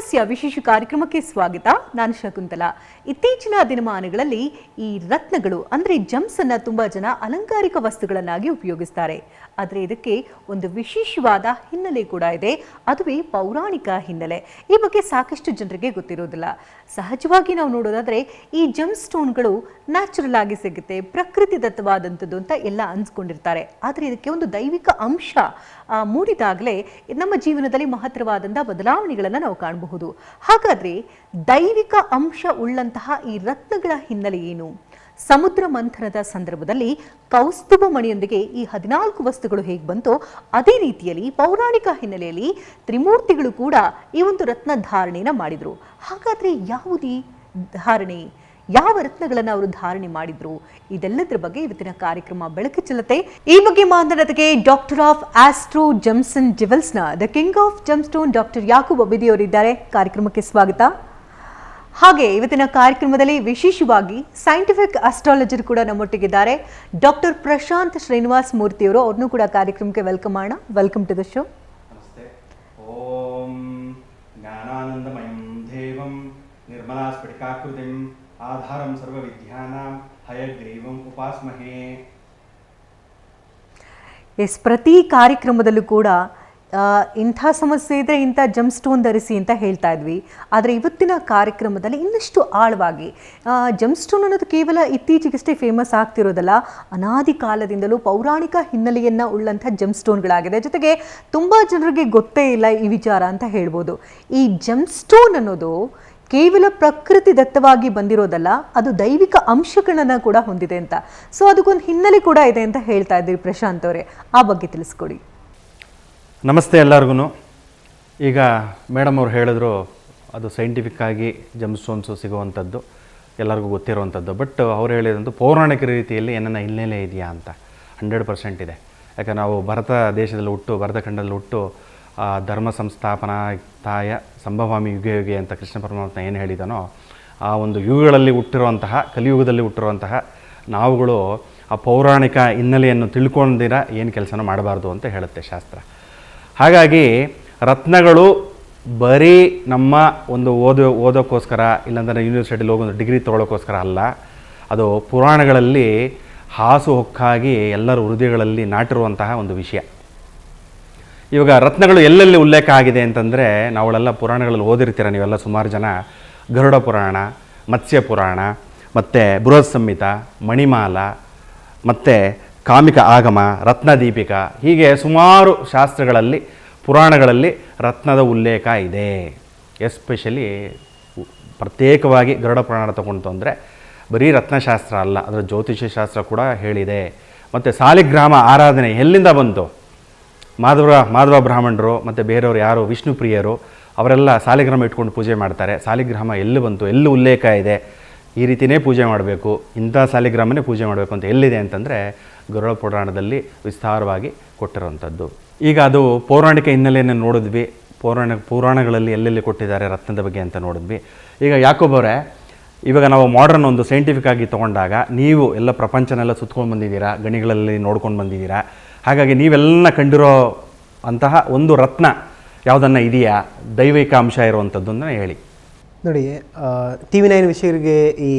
ರಹಸ್ಯ ವಿಶೇಷ ಕಾರ್ಯಕ್ರಮಕ್ಕೆ ಸ್ವಾಗತ. ನಾನು ಶಕುಂತಲಾ. ಇತ್ತೀಚಿನ ದಿನಮಾನಗಳಲ್ಲಿ ಈ ರತ್ನಗಳು ಅಂದ್ರೆ ಜಮ್ಸ್ ಅನ್ನ ತುಂಬಾ ಜನ ಅಲಂಕಾರಿಕ ವಸ್ತುಗಳನ್ನಾಗಿ ಉಪಯೋಗಿಸ್ತಾರೆ. ಆದರೆ ಇದಕ್ಕೆ ಒಂದು ವಿಶೇಷವಾದ ಹಿನ್ನೆಲೆ ಕೂಡ ಇದೆ, ಅದುವೇ ಪೌರಾಣಿಕ ಹಿನ್ನೆಲೆ. ಈ ಬಗ್ಗೆ ಸಾಕಷ್ಟು ಜನರಿಗೆ ಗೊತ್ತಿರೋದಿಲ್ಲ. ಸಹಜವಾಗಿ ನಾವು ನೋಡೋದಾದ್ರೆ ಈ ಜಮ್ ಸ್ಟೋನ್ಗಳು ನ್ಯಾಚುರಲ್ ಆಗಿ ಸಿಗುತ್ತೆ, ಪ್ರಕೃತಿ ದತ್ತವಾದಂಥದ್ದು ಅಂತ ಎಲ್ಲ ಅನ್ಸ್ಕೊಂಡಿರ್ತಾರೆ. ಆದರೆ ಇದಕ್ಕೆ ಒಂದು ದೈವಿಕ ಅಂಶ ಮೂಡಿದಾಗಲೇ ನಮ್ಮ ಜೀವನದಲ್ಲಿ ಮಹತ್ತರವಾದಂಥ ಬದಲಾವಣೆಗಳನ್ನು ನಾವು ಕಾಣಬಹುದು. ಹಾಗಾದ್ರೆ ದೈವಿಕ ಅಂಶ ಉಳ್ಳಂತಹ ಈ ರತ್ನಗಳ ಹಿನ್ನೆಲೆ ಏನು? ಸಮುದ್ರ ಮಂಥನದ ಸಂದರ್ಭದಲ್ಲಿ ಕೌಸ್ತುಭ ಮಣಿಯೊಂದಿಗೆ ಈ 14 ವಸ್ತುಗಳು ಹೇಗೆ ಬಂತೋ ಅದೇ ರೀತಿಯಲ್ಲಿ ಪೌರಾಣಿಕ ಹಿನ್ನೆಲೆಯಲ್ಲಿ ತ್ರಿಮೂರ್ತಿಗಳು ಕೂಡ ಈ ಒಂದು ರತ್ನ ಧಾರಣೆನ ಮಾಡಿದ್ರು. ಹಾಗಾದ್ರೆ ಯಾವುದೀ ಧಾರಣೆ, ಯಾವ ರತ್ನಗಳನ್ನು ಅವರು ಧಾರಣೆ ಮಾಡಿದ್ರು, ಇದೆಲ್ಲದರ ಬಗ್ಗೆ ಇವತ್ತಿನ ಕಾರ್ಯಕ್ರಮ ಬೆಳಕು ಚೆಲ್ಲುತ್ತೆ. ಈ ಬಗ್ಗೆ ಮಾತನಾಡೋದಕ್ಕೆ doctor of astro gems and ಜ್ಯುವೆಲ್ಸ್ನ the king of gemstone doctor Yakub Abidi ಅವರಿದ್ದಾರೆ. ಕಾರ್ಯಕ್ರಮಕ್ಕೆ ಸ್ವಾಗತ. ಹಾಗೆ ಇವತ್ತಿನ ಕಾರ್ಯಕ್ರಮದಲ್ಲಿ ವಿಶೇಷವಾಗಿ ಸೈಂಟಿಫಿಕ್ ಅಸ್ಟ್ರಾಲಜರ್ ಕೂಡ ನಮ್ಮೊಟ್ಟಿಗಿದ್ದಾರೆ ಡಾಕ್ಟರ್ ಪ್ರಶಾಂತ್ ಶ್ರೀನಿವಾಸ್ ಮೂರ್ತಿ ಅವರು. ಅವ್ರನ್ನೂ ಕೂಡ ಕಾರ್ಯಕ್ರಮಕ್ಕೆ ವೆಲ್ಕಮ್ ಮಾಡೋಣ. Welcome to the show. ನಮಸ್ತೆ. ಓಂ ಜ್ಞಾನಾನಂದಮಯಂ ದೇವಂ ನಿರ್ಮಲಾ ಸ್ಫಟಿಕಾಕೃತಿಂ ಆಧಾರಂ ಸರ್ವ ವಿದ್ಯಾನಾಂ ಹಯಗ್ರೀವಂ ಉಪಾಸ್ಮಹೇ. ಎಸ್, ಪ್ರತಿ ಕಾರ್ಯಕ್ರಮದಲ್ಲೂ ಕೂಡ ಇಂಥ ಸಮಸ್ಯೆ ಇದ್ರೆ ಇಂಥ ಜಮ್ ಸ್ಟೋನ್ ಧರಿಸಿ ಅಂತ ಹೇಳ್ತಾ ಇದ್ವಿ. ಆದರೆ ಇವತ್ತಿನ ಕಾರ್ಯಕ್ರಮದಲ್ಲಿ ಇನ್ನಷ್ಟು ಆಳವಾಗಿ ಜಮ್ ಸ್ಟೋನ್ ಅನ್ನೋದು ಕೇವಲ ಇತ್ತೀಚೆಗಷ್ಟೇ ಫೇಮಸ್ ಆಗ್ತಿರೋದಲ್ಲ, ಅನಾದಿ ಕಾಲದಿಂದಲೂ ಪೌರಾಣಿಕ ಹಿನ್ನೆಲೆಯನ್ನು ಉಳ್ಳಂಥ ಜಮ್ ಸ್ಟೋನ್ಗಳಾಗಿದೆ. ಜೊತೆಗೆ ತುಂಬ ಜನರಿಗೆ ಗೊತ್ತೇ ಇಲ್ಲ ಈ ವಿಚಾರ ಅಂತ ಹೇಳ್ಬೋದು. ಈ ಜಮ್ ಸ್ಟೋನ್ ಅನ್ನೋದು ಕೇವಲ ಪ್ರಕೃತಿ ದತ್ತವಾಗಿ ಬಂದಿರೋದಲ್ಲ, ಅದು ದೈವಿಕ ಅಂಶಗಳನ್ನು ಕೂಡ ಹೊಂದಿದೆ ಅಂತ. ಸೊ ಅದಕ್ಕೊಂದು ಹಿನ್ನೆಲೆ ಕೂಡ ಇದೆ ಅಂತ ಹೇಳ್ತಾ ಇದ್ದೀವಿ. ಪ್ರಶಾಂತ್ ಅವರೇ, ಆ ಬಗ್ಗೆ ತಿಳಿಸ್ಕೊಡಿ. ನಮಸ್ತೆ ಎಲ್ಲರಿಗೂ. ಈಗ ಮೇಡಮ್ ಅವ್ರು ಹೇಳಿದ್ರು, ಅದು ಸೈಂಟಿಫಿಕ್ಕಾಗಿ ಜಮ್ ಸ್ಟೋನ್ಸು ಸಿಗುವಂಥದ್ದು ಎಲ್ಲರಿಗೂ ಗೊತ್ತಿರುವಂಥದ್ದು. ಬಟ್ ಅವ್ರು ಹೇಳಿದಂಥ ಪೌರಾಣಿಕ ರೀತಿಯಲ್ಲಿ ಏನನ್ನ ಹಿನ್ನೆಲೆ ಇದೆಯಾ ಅಂತ 100% ಇದೆ. ಯಾಕಂದರೆ ನಾವು ಭಾರತ ದೇಶದಲ್ಲಿ ಹುಟ್ಟು, ಭಾರತ ಖಂಡದಲ್ಲಿ ಹುಟ್ಟು ಧರ್ಮ ಸಂಸ್ಥಾಪನಾ ತಾಯ ಸಂಭವಾಮಿ ಯುಗೆ ಯುಗೆ ಅಂತ ಕೃಷ್ಣ ಪರಮಾತ್ಮ ಏನು ಹೇಳಿದಾನೋ ಆ ಒಂದು ಯುಗಗಳಲ್ಲಿ ಹುಟ್ಟಿರುವಂತಹ, ಕಲಿಯುಗದಲ್ಲಿ ಹುಟ್ಟಿರುವಂತಹ ನಾವುಗಳು ಆ ಪೌರಾಣಿಕ ಹಿನ್ನೆಲೆಯನ್ನು ತಿಳ್ಕೊಂಡಿರ ಏನು ಕೆಲಸನ ಮಾಡಬಾರ್ದು ಅಂತ ಹೇಳುತ್ತೆ ಶಾಸ್ತ್ರ. ಹಾಗಾಗಿ ರತ್ನಗಳು ಬರೀ ನಮ್ಮ ಒಂದು ಓದೋಕ್ಕೋಸ್ಕರ ಇಲ್ಲಾಂದರೆ ಯೂನಿವರ್ಸಿಟಿಲಿ ಹೋಗಿ ಒಂದು ಡಿಗ್ರಿ ತೊಗೊಳ್ಳೋಕ್ಕೋಸ್ಕರ ಅಲ್ಲ, ಅದು ಪುರಾಣಗಳಲ್ಲಿ ಹಾಸು ಹೊಕ್ಕಾಗಿ ಎಲ್ಲರ ಹೃದಯಗಳಲ್ಲಿ ನಾಟಿರುವಂತಹ ಒಂದು ವಿಷಯ. ಇವಾಗ ರತ್ನಗಳು ಎಲ್ಲೆಲ್ಲಿ ಉಲ್ಲೇಖ ಆಗಿದೆ ಅಂತಂದರೆ, ನಾವುಗಳೆಲ್ಲ ಪುರಾಣಗಳಲ್ಲಿ ಓದಿರ್ತೀರ ನೀವೆಲ್ಲ ಸುಮಾರು ಜನ. ಗರುಡ ಪುರಾಣ, ಮತ್ಸ್ಯ ಪುರಾಣ, ಮತ್ತು ಬೃಹತ್ ಸಂಹಿತ, ಮಣಿಮಾಲ, ಮತ್ತು ಕಾಮಿಕ ಆಗಮ, ರತ್ನದೀಪಿಕ, ಹೀಗೆ ಸುಮಾರು ಶಾಸ್ತ್ರಗಳಲ್ಲಿ ಪುರಾಣಗಳಲ್ಲಿ ರತ್ನದ ಉಲ್ಲೇಖ ಇದೆ. ಎಸ್ಪೆಷಲಿ ಪ್ರತ್ಯೇಕವಾಗಿ ಗರುಡ ಪುರಾಣ ತಗೊಂಡು ಅಂದರೆ ಬರೀ ರತ್ನಶಾಸ್ತ್ರ ಅಲ್ಲ, ಅದರ ಜ್ಯೋತಿಷ್ಯ ಶಾಸ್ತ್ರ ಕೂಡ ಹೇಳಿದೆ. ಮತ್ತು ಸಾಲಿಗ್ರಾಮ ಆರಾಧನೆ ಎಲ್ಲಿಂದ ಬಂತು? ಮಾಧವ ಬ್ರಾಹ್ಮಣರು ಮತ್ತು ಬೇರೆಯವರು ಯಾರು ವಿಷ್ಣು ಪ್ರಿಯರು ಅವರೆಲ್ಲ ಸಾಲಿಗ್ರಾಮ ಇಟ್ಕೊಂಡು ಪೂಜೆ ಮಾಡ್ತಾರೆ. ಸಾಲಿಗ್ರಾಮ ಎಲ್ಲಿ ಬಂತು, ಎಲ್ಲಿ ಉಲ್ಲೇಖ ಇದೆ, ಈ ರೀತಿಯೇ ಪೂಜೆ ಮಾಡಬೇಕು, ಇಂಥ ಸಾಲಿಗ್ರಾಮನೇ ಪೂಜೆ ಮಾಡಬೇಕು ಅಂತ ಎಲ್ಲಿದೆ ಅಂತಂದರೆ ಗರುಡ ಪುರಾಣದಲ್ಲಿ ವಿಸ್ತಾರವಾಗಿ ಕೊಟ್ಟಿರುವಂಥದ್ದು. ಈಗ ಅದು ಪೌರಾಣಿಕ ಹಿನ್ನೆಲೆಯನ್ನು ನೋಡಿದ್ವಿ, ಪುರಾಣಗಳಲ್ಲಿ ಎಲ್ಲೆಲ್ಲಿ ಕೊಟ್ಟಿದ್ದಾರೆ ರತ್ನದ ಬಗ್ಗೆ ಅಂತ ನೋಡಿದ್ವಿ. ಈಗ ಯಾಕೂಬ್ ಅವರೇ, ಇವಾಗ ನಾವು ಮಾಡರ್ನ್ ಒಂದು ಸೈಂಟಿಫಿಕ್ ಆಗಿ ತೊಗೊಂಡಾಗ ನೀವು ಎಲ್ಲ ಪ್ರಪಂಚನೆಲ್ಲ ಸುತ್ಕೊಂಡು ಬಂದಿದ್ದೀರಾ, ಗಣಿಗಳಲ್ಲಿ ನೋಡ್ಕೊಂಡು ಬಂದಿದ್ದೀರಾ. ಹಾಗಾಗಿ ನೀವೆಲ್ಲ ಕಂಡಿರೋ ಅಂತಹ ಒಂದು ರತ್ನ ಯಾವುದನ್ನು ಇದೆಯಾ ದೈವಿಕ ಅಂಶ ಇರುವಂಥದ್ದು ಅಂತ ಹೇಳಿ. ನೋಡಿ, TV9 ವಿಷಯರಿಗೆ ಈ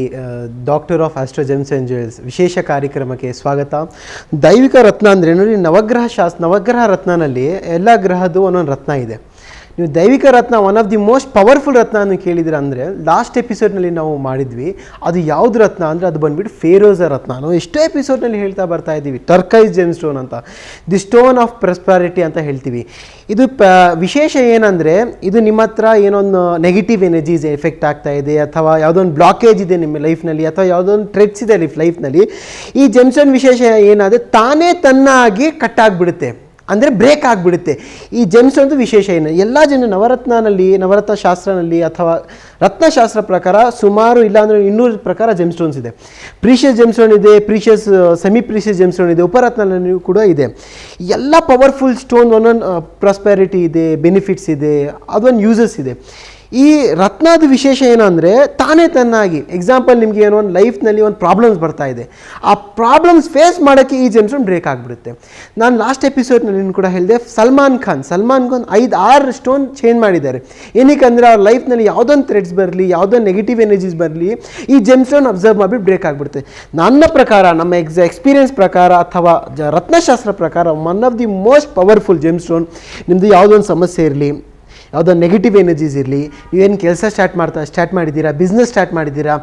doctor of astro gems and jewels ವಿಶೇಷ ಕಾರ್ಯಕ್ರಮಕ್ಕೆ ಸ್ವಾಗತ. ದೈವಿಕ ರತ್ನ ಅಂದರೆ ನೋಡಿ, ನವಗ್ರಹ ರತ್ನನಲ್ಲಿ ಎಲ್ಲ ಗ್ರಹದ್ದು ಒಂದೊಂದು ರತ್ನ ಇದೆ. ನೀವು ದೈವಿಕ ರತ್ನ one of the most powerful ರತ್ನ ಅನ್ನು ಕೇಳಿದ್ರೆ ಅಂದರೆ ಲಾಸ್ಟ್ ಎಪಿಸೋಡ್ನಲ್ಲಿ ನಾವು ಮಾಡಿದ್ವಿ. ಅದು ಯಾವುದು ರತ್ನ ಅಂದರೆ ಅದು ಬಂದುಬಿಟ್ಟು ಫೇರೋಜ ರತ್ನ. ನಾವು ಎಷ್ಟೋ ಎಪಿಸೋಡ್ನಲ್ಲಿ ಹೇಳ್ತಾ ಬರ್ತಾ ಇದ್ದೀವಿ, ಟರ್ಕೈಸ್ ಜೆಮ್ ಸ್ಟೋನ್ ಅಂತ, ದಿ ಸ್ಟೋನ್ ಆಫ್ ಪ್ರಾಸ್ಪರಿಟಿ ಅಂತ ಹೇಳ್ತೀವಿ. ಇದು ವಿಶೇಷ ಏನಂದರೆ, ಇದು ನಿಮ್ಮ ಹತ್ರ ಏನೊಂದು ನೆಗೆಟಿವ್ ಎನರ್ಜೀಸ್ ಎಫೆಕ್ಟ್ ಆಗ್ತಾ ಇದೆ, ಅಥವಾ ಯಾವುದೊಂದು ಬ್ಲಾಕೇಜ್ ಇದೆ ನಿಮ್ಮ ಲೈಫ್ನಲ್ಲಿ, ಅಥವಾ ಯಾವುದೊಂದು ಥ್ರೆಡ್ಸ್ ಇದೆ ಲೈಫ್ನಲ್ಲಿ, ಈ ಜೆಮ್ ಸ್ಟೋನ್ ವಿಶೇಷ ಏನಾದರೆ ತಾನೇ ತನ್ನಾಗಿ ಕಟ್ಟಾಗ್ಬಿಡುತ್ತೆ, ಅಂದರೆ ಬ್ರೇಕ್ ಆಗಿಬಿಡುತ್ತೆ. ಈ ಜೆಮ್ಸ್ ಒಂದು ವಿಶೇಷ ಏನು, ಎಲ್ಲ ಜನ ನವರತ್ನ ಶಾಸ್ತ್ರನಲ್ಲಿ ಅಥವಾ ರತ್ನಶಾಸ್ತ್ರ ಪ್ರಕಾರ ಸುಮಾರು ಇಲ್ಲಾಂದರೆ 200 ಪ್ರಕಾರ ಜೆಮ್ ಸ್ಟೋನ್ಸ್ ಇದೆ. ಪ್ರೀಷಿಯಸ್ ಜೆಮ್ ಸ್ಟೋನ್ ಇದೆ, precious semi precious GeM stone ಇದೆ, ಉಪರತ್ನದಲ್ಲಿ ಕೂಡ ಇದೆ. ಎಲ್ಲ ಪವರ್ಫುಲ್ ಸ್ಟೋನ್ ಒಂದೊಂದು ಪ್ರಾಸ್ಪೆರಿಟಿ ಇದೆ, ಬೆನಿಫಿಟ್ಸ್ ಇದೆ, ಅದೊಂದು ಯೂಸಸ್ ಇದೆ. ಈ ರತ್ನದ ವಿಶೇಷ ಏನು ಅಂದರೆ ತಾನೇ ತನ್ನಾಗಿ ಎಕ್ಸಾಂಪಲ್ ನಿಮಗೆ ಏನೋ ಒಂದು ಲೈಫ್ನಲ್ಲಿ ಒಂದು ಪ್ರಾಬ್ಲಮ್ಸ್ ಬರ್ತಾ ಇದೆ, ಆ ಪ್ರಾಬ್ಲಮ್ಸ್ ಫೇಸ್ ಮಾಡೋಕ್ಕೆ ಈ ಜೆಮ್ಸ್ಟೋನ್ ಬ್ರೇಕ್ ಆಗಿಬಿಡುತ್ತೆ. ನಾನು ಲಾಸ್ಟ್ ಎಪಿಸೋಡ್ನಲ್ಲಿ ಕೂಡ ಹೇಳಿದೆ, ಸಲ್ಮಾನ್ ಖಾನ್ 5-6 ಸ್ಟೋನ್ ಚೇಂಜ್ ಮಾಡಿದ್ದಾರೆ. ಏನಕ್ಕೆ ಅಂದರೆ ಅವ್ರ ಲೈಫ್ನಲ್ಲಿ ಯಾವುದೊಂದು ಥ್ರೆಡ್ಸ್ ಬರಲಿ, ಯಾವುದೊಂದು ನೆಗೆಟಿವ್ ಎನರ್ಜೀಸ್ ಬರಲಿ, ಈ ಜೆಮ್ಸ್ಟೋನ್ ಅಬ್ಸರ್ವ್ ಮಾಡಿಬಿಟ್ಟು ಬ್ರೇಕ್ ಆಗಿಬಿಡುತ್ತೆ. ನನ್ನ ಪ್ರಕಾರ, ನಮ್ಮ ಎಕ್ಸ್ಪೀರಿಯನ್ಸ್ ಪ್ರಕಾರ ಅಥವಾ ರತ್ನಶಾಸ್ತ್ರ ಪ್ರಕಾರ, one of the most powerful gemstone. ನಿಮ್ಮದು ಯಾವುದೊಂದು ಸಮಸ್ಯೆ ಇರಲಿ, ಯಾವುದೋ ನೆಗೆಟಿವ್ ಎನರ್ಜೀಸ್ ಇರಲಿ, ನೀವೇನು ಕೆಲಸ ಸ್ಟಾರ್ಟ್ ಮಾಡಿದ್ದೀರಾ, ಬಿಸ್ನೆಸ್ ಸ್ಟಾರ್ಟ್ ಮಾಡಿದ್ದೀರಾ,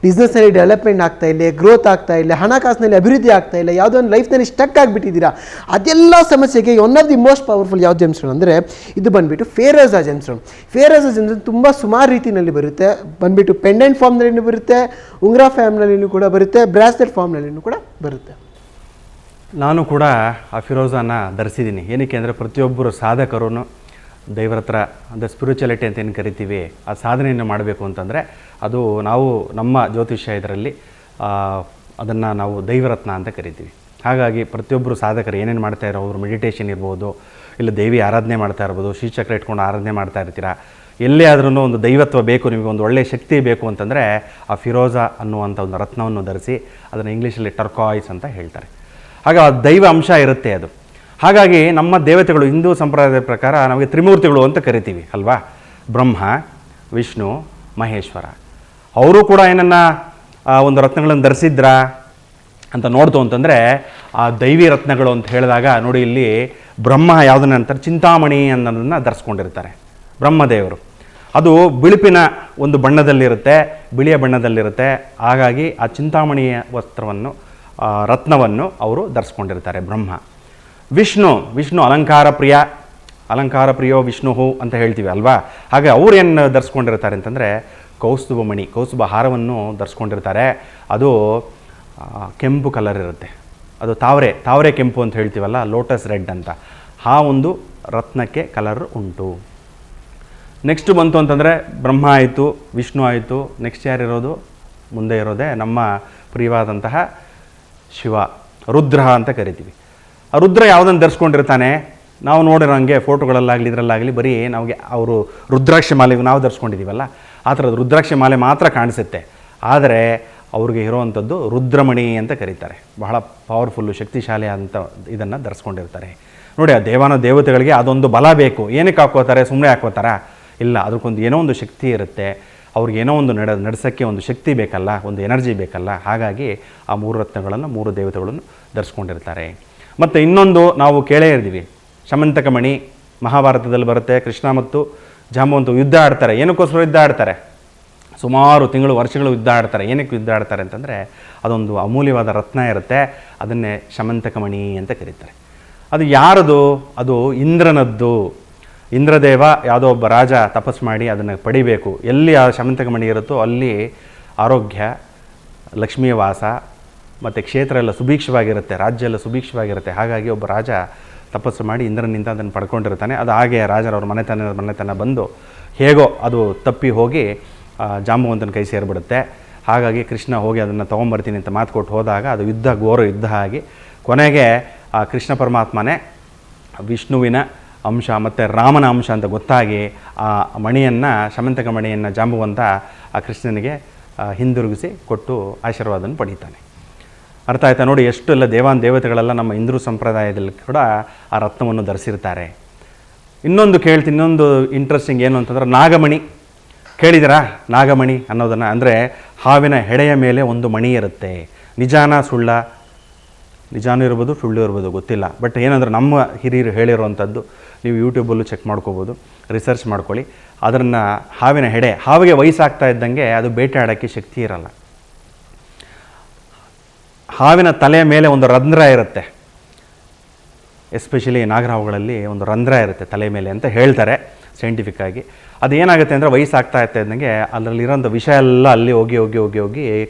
ಬಿಸ್ನೆಸ್ನಲ್ಲಿ ಡೆವಲಪ್ಮೆಂಟ್ ಆಗ್ತಾ ಇಲ್ಲ, ಗ್ರೋತ್ ಆಗ್ತಾ ಇಲ್ಲ, ಹಣಕಾಸಿನಲ್ಲಿ ಅಭಿವೃದ್ಧಿ ಆಗ್ತಾ ಇಲ್ಲ, ಯಾವುದೋ ಒಂದು ಲೈಫ್ನಲ್ಲಿ ಸ್ಟಕ್ ಆಗಿಬಿಟ್ಟಿದ್ದೀರಾ, ಅದೆಲ್ಲ ಸಮಸ್ಯೆಗೆ one of the most powerful ಯಾವ ಜೆಮ್ಸ್ಟೋನ್ ಅಂದರೆ ಇದು ಬಂದುಬಿಟ್ಟು ಫೇರೋಜಾ ಜೆಮ್ಸ್ಟೋನ್. ಫೇರೋಜಾ ಜೆಮ್ಸ್ಟೋನ್ ತುಂಬ ಸುಮಾರು ರೀತಿಯಲ್ಲಿ ಬರುತ್ತೆ. ಬಂದುಬಿಟ್ಟು ಪೆಂಡೆಂಟ್ ಫಾರ್ಮ್ನಲ್ಲಿಯೂ ಬರುತ್ತೆ, ಉಂಗ್ರಾ ಫಾರ್ಮ್ನಲ್ಲಿಯೂ ಕೂಡ ಬರುತ್ತೆ, ಬ್ರಾಸ್ಲೆಟ್ ಫಾರ್ಮ್ನಲ್ಲಿಯೂ ಕೂಡ ಬರುತ್ತೆ. ನಾನು ಕೂಡ ಆ ಫಿರೋಜಾನ ಧರಿಸಿದ್ದೀನಿ. ಏನಕ್ಕೆ ಅಂದರೆ ಪ್ರತಿಯೊಬ್ಬರು ಸಾಧಕರು ದೇವರ ಹತ್ರ ಅಂದರೆ ಸ್ಪಿರಿಚುಯಾಲಿಟಿ ಅಂತ ಏನು ಕರಿತೀವಿ, ಆ ಸಾಧನೆಯನ್ನು ಮಾಡಬೇಕು ಅಂತಂದರೆ ಅದು ನಾವು ನಮ್ಮ ಜ್ಯೋತಿಷ್ಯ ಇದರಲ್ಲಿ ಅದನ್ನು ನಾವು ದೈವರತ್ನ ಅಂತ ಕರಿತೀವಿ. ಹಾಗಾಗಿ ಪ್ರತಿಯೊಬ್ಬರು ಸಾಧಕರು ಏನೇನು ಮಾಡ್ತಾ ಇರೋ, ಅವರು ಮೆಡಿಟೇಷನ್ ಇರ್ಬೋದು, ಇಲ್ಲ ದೇವಿ ಆರಾಧನೆ ಮಾಡ್ತಾ ಇರ್ಬೋದು, ಶ್ರೀಚಕ್ರ ಇಟ್ಕೊಂಡು ಆರಾಧನೆ ಮಾಡ್ತಾ ಇರ್ತೀರ, ಎಲ್ಲೇ ಆದ್ರೂ ಒಂದು ದೈವತ್ವ ಬೇಕು, ನಿಮಗೆ ಒಂದು ಒಳ್ಳೆಯ ಶಕ್ತಿ ಬೇಕು ಅಂತಂದರೆ ಆ ಫಿರೋಜಾ ಅನ್ನುವಂಥ ಒಂದು ರತ್ನವನ್ನು ಧರಿಸಿ, ಅದನ್ನು ಇಂಗ್ಲೀಷಲ್ಲಿ ಟರ್ಕಾಯ್ಸ್ ಅಂತ ಹೇಳ್ತಾರೆ. ಹಾಗೆ ಆ ದೈವ ಅಂಶ ಇರುತ್ತೆ ಅದು. ಹಾಗಾಗಿ ನಮ್ಮ ದೇವತೆಗಳು ಹಿಂದೂ ಸಂಪ್ರದಾಯದ ಪ್ರಕಾರ ನಮಗೆ ತ್ರಿಮೂರ್ತಿಗಳು ಅಂತ ಕರಿತೀವಿ ಅಲ್ವಾ. ಬ್ರಹ್ಮ, ವಿಷ್ಣು, ಮಹೇಶ್ವರ. ಅವರು ಕೂಡ ಏನನ್ನ ಒಂದು ರತ್ನಗಳನ್ನು ಧರಿಸಿದ್ರಾ ಅಂತ ನೋಡ್ತು ಅಂತಂದರೆ ಆ ದೈವಿ ರತ್ನಗಳು ಅಂತ ಹೇಳಿದಾಗ ನೋಡಿ, ಇಲ್ಲಿ ಬ್ರಹ್ಮ ಯಾವುದನ್ನ ಅಂತಾರೆ, ಚಿಂತಾಮಣಿ ಅನ್ನೋದನ್ನು ಧರಿಸ್ಕೊಂಡಿರ್ತಾರೆ ಬ್ರಹ್ಮದೇವರು. ಅದು ಬಿಳುಪಿನ ಒಂದು ಬಣ್ಣದಲ್ಲಿರುತ್ತೆ, ಬಿಳಿಯ ಬಣ್ಣದಲ್ಲಿರುತ್ತೆ. ಹಾಗಾಗಿ ಆ ಚಿಂತಾಮಣಿಯ ವಸ್ತ್ರವನ್ನು, ರತ್ನವನ್ನು ಅವರು ಧರಿಸ್ಕೊಂಡಿರ್ತಾರೆ ಬ್ರಹ್ಮ. ವಿಷ್ಣು ಅಲಂಕಾರ ಪ್ರಿಯೋ ವಿಷ್ಣು ಅಂತ ಹೇಳ್ತೀವಿ ಅಲ್ವಾ. ಹಾಗೆ ಅವ್ರು ಏನು ಧರಿಸ್ಕೊಂಡಿರ್ತಾರೆ ಅಂತಂದರೆ ಕೌಸ್ತುಭ ಹಾರವನ್ನು ಧರಿಸ್ಕೊಂಡಿರ್ತಾರೆ. ಅದು ಕೆಂಪು ಕಲರ್ ಇರುತ್ತೆ, ಅದು ತಾವರೆ ಕೆಂಪು ಅಂತ ಹೇಳ್ತೀವಲ್ಲ, ಲೋಟಸ್ ರೆಡ್ ಅಂತ, ಆ ಒಂದು ರತ್ನಕ್ಕೆ ಕಲರ್ ಉಂಟು. ನೆಕ್ಸ್ಟ್ ಬಂತು ಅಂತಂದರೆ ಬ್ರಹ್ಮ ಆಯಿತು, ವಿಷ್ಣು ಆಯಿತು, ನೆಕ್ಸ್ಟ್ ಯಾರಿರೋದು, ಮುಂದೆ ಇರೋದೇ ನಮ್ಮ ಪ್ರಿಯವಾದಂತಹ ಶಿವ, ರುದ್ರ ಅಂತ ಕರಿತೀವಿ. ಆ ರುದ್ರ ಯಾವುದನ್ನು ಧರಿಸ್ಕೊಂಡಿರ್ತಾನೆ, ನಾವು ನೋಡಿರೋಂಗೆ ಫೋಟೋಗಳಲ್ಲಾಗಲಿ ಇದರಲ್ಲಾಗಲಿ ಬರೀ ನಮಗೆ ಅವರು ರುದ್ರಾಕ್ಷಿ ಮಾಲೆ ನಾವು ಧರಿಸ್ಕೊಂಡಿದ್ದೀವಲ್ಲ, ಆ ಥರದ ರುದ್ರಾಕ್ಷಿ ಮಾಲೆ ಮಾತ್ರ ಕಾಣಿಸುತ್ತೆ. ಆದರೆ ಅವ್ರಿಗೆ ಇರೋವಂಥದ್ದು ರುದ್ರಮಣಿ ಅಂತ ಕರೀತಾರೆ. ಬಹಳ ಪವರ್ಫುಲ್ಲು, ಶಕ್ತಿಶಾಲಿ ಅಂತ ಇದನ್ನು ಧರಿಸ್ಕೊಂಡಿರ್ತಾರೆ. ನೋಡಿ, ಆ ದೇವತೆಗಳಿಗೆ ಅದೊಂದು ಬಲ ಬೇಕು. ಏನಕ್ಕೆ ಹಾಕೋತಾರೆ, ಸುಮ್ಮನೆ ಹಾಕೋತಾರ? ಇಲ್ಲ, ಅದಕ್ಕೊಂದು ಏನೋ ಒಂದು ಶಕ್ತಿ ಇರುತ್ತೆ. ಅವ್ರಿಗೆ ಏನೋ ಒಂದು ನಡೆಸೋಕ್ಕೆ ಒಂದು ಶಕ್ತಿ ಬೇಕಲ್ಲ, ಒಂದು ಎನರ್ಜಿ ಬೇಕಲ್ಲ. ಹಾಗಾಗಿ ಆ 3 ರತ್ನಗಳನ್ನು 3 ದೇವತೆಗಳನ್ನು ಧರಿಸ್ಕೊಂಡಿರ್ತಾರೆ. ಮತ್ತು ಇನ್ನೊಂದು ನಾವು ಕೇಳೇ ಇರ್ತೀವಿ, ಶಮಂತಕ ಮಣಿ. ಮಹಾಭಾರತದಲ್ಲಿ ಬರುತ್ತೆ. ಕೃಷ್ಣ ಮತ್ತು ಜಾಂಬವಂತ ಯುದ್ಧ ಆಡ್ತಾರೆ. ಏನಕ್ಕೋಸ್ಕರ ಯುದ್ಧ ಆಡ್ತಾರೆ? ಸುಮಾರು ತಿಂಗಳು, ವರ್ಷಗಳು ಯುದ್ಧ ಆಡ್ತಾರೆ. ಏನಕ್ಕೆ ಯುದ್ಧ ಆಡ್ತಾರೆ ಅಂತಂದರೆ ಅದೊಂದು ಅಮೂಲ್ಯವಾದ ರತ್ನ ಇರುತ್ತೆ, ಅದನ್ನೇ ಶಮಂತಕ ಮಣಿ ಅಂತ ಕರೀತಾರೆ. ಅದು ಯಾರದು? ಅದು ಇಂದ್ರನದ್ದು. ಇಂದ್ರದೇವ ಯಾವುದೋ ಒಬ್ಬ ರಾಜ ತಪಸ್ಸು ಮಾಡಿ ಅದನ್ನು ಪಡಿಬೇಕು. ಎಲ್ಲಿ ಆ ಶಮಂತಕ ಮಣಿ ಇರುತ್ತೋ ಅಲ್ಲಿ ಆರೋಗ್ಯ, ಲಕ್ಷ್ಮಿಯ ವಾಸ ಮತ್ತು ಕ್ಷೇತ್ರ ಎಲ್ಲ ಸುಭೀಕ್ಷವಾಗಿರುತ್ತೆ, ರಾಜ್ಯ ಎಲ್ಲ ಸುಭೀಕ್ಷವಾಗಿರುತ್ತೆ. ಹಾಗಾಗಿ ಒಬ್ಬ ರಾಜ ತಪಸ್ಸು ಮಾಡಿ ಇಂದ್ರನಿಂದ ಅದನ್ನು ಪಡ್ಕೊಂಡಿರ್ತಾನೆ. ಅದು ಹಾಗೆ ರಾಜರವ್ರ ಮನೆತನ ಬಂದು ಹೇಗೋ ಅದು ತಪ್ಪಿ ಹೋಗಿ ಜಾಂಬವಂತನ ಕೈ ಸೇರಿಬಿಡುತ್ತೆ. ಹಾಗಾಗಿ ಕೃಷ್ಣ ಹೋಗಿ ಅದನ್ನು ತೊಗೊಂಬರ್ತೀನಿ ಅಂತ ಮಾತು ಕೊಟ್ಟು ಹೋದಾಗ ಅದು ಘೋರ ಯುದ್ಧ ಆಗಿ ಕೊನೆಗೆ ಆ ಕೃಷ್ಣ ಪರಮಾತ್ಮನೇ ವಿಷ್ಣುವಿನ ಅಂಶ ಮತ್ತು ರಾಮನ ಅಂಶ ಅಂತ ಗೊತ್ತಾಗಿ ಆ ಮಣಿಯನ್ನು, ಶಮಂತಕ ಮಣಿಯನ್ನು ಜಾಂಬವಂತ ಆ ಕೃಷ್ಣನಿಗೆ ಹಿಂದಿರುಗಿಸಿ ಕೊಟ್ಟು ಆಶೀರ್ವಾದವನ್ನು ಪಡೀತಾನೆ. ಅರ್ಥ ಆಯ್ತಾ? ನೋಡಿ, ಎಷ್ಟು ಎಲ್ಲ ದೇವತೆಗಳೆಲ್ಲ ನಮ್ಮ ಹಿಂದೂ ಸಂಪ್ರದಾಯದಲ್ಲಿ ಕೂಡ ಆ ರತ್ನವನ್ನು ಧರಿಸಿರ್ತಾರೆ. ಇನ್ನೊಂದು ಇಂಟ್ರೆಸ್ಟಿಂಗ್ ಏನು ಅಂತಂದ್ರೆ ನಾಗಮಣಿ. ಕೇಳಿದಿರಾ ನಾಗಮಣಿ ಅನ್ನೋದನ್ನು? ಅಂದರೆ ಹಾವಿನ ಹೆಡೆಯ ಮೇಲೆ ಒಂದು ಮಣಿ ಇರುತ್ತೆ. ನಿಜಾನೂ ಇರ್ಬೋದು, ಸುಳ್ಳು ಇರ್ಬೋದು, ಗೊತ್ತಿಲ್ಲ. ಬಟ್ ಏನಂದ್ರೆ ನಮ್ಮ ಹಿರಿಯರು ಹೇಳಿರುವಂಥದ್ದು, ನೀವು ಯೂಟ್ಯೂಬಲ್ಲೂ ಚೆಕ್ ಮಾಡ್ಕೋಬೋದು, ರಿಸರ್ಚ್ ಮಾಡ್ಕೊಳ್ಳಿ. ಅದನ್ನು ಹಾವಿನ ಹೆಡೆ, ಹಾವಿಗೆ ವಯಸ್ಸಾಗ್ತಾ ಇದ್ದಂಗೆ ಅದು ಬೇಟೆ ಆಡೋಕ್ಕೆ ಶಕ್ತಿ ಇರಲ್ಲ. ಹಾವಿನ ತಲೆಯ ಮೇಲೆ ಒಂದು ರಂಧ್ರ ಇರುತ್ತೆ. ಎಸ್ಪೆಷಲಿ ನಾಗರಹಾವುಗಳಲ್ಲಿ ಒಂದು ರಂಧ್ರ ಇರುತ್ತೆ ತಲೆ ಮೇಲೆ ಅಂತ ಹೇಳ್ತಾರೆ ಸೈಂಟಿಫಿಕ್ ಆಗಿ. ಅದೇನಾಗುತ್ತೆ ಅಂದರೆ ವಯಸ್ಸಾಗ್ತಾ ಇದ್ದಂಗೆ ಅದರಲ್ಲಿರೋಂಥ ವಿಷ ಎಲ್ಲ ಅಲ್ಲಿ ಹೋಗಿ ಹೋಗಿ ಹೋಗಿ ಹೋಗಿ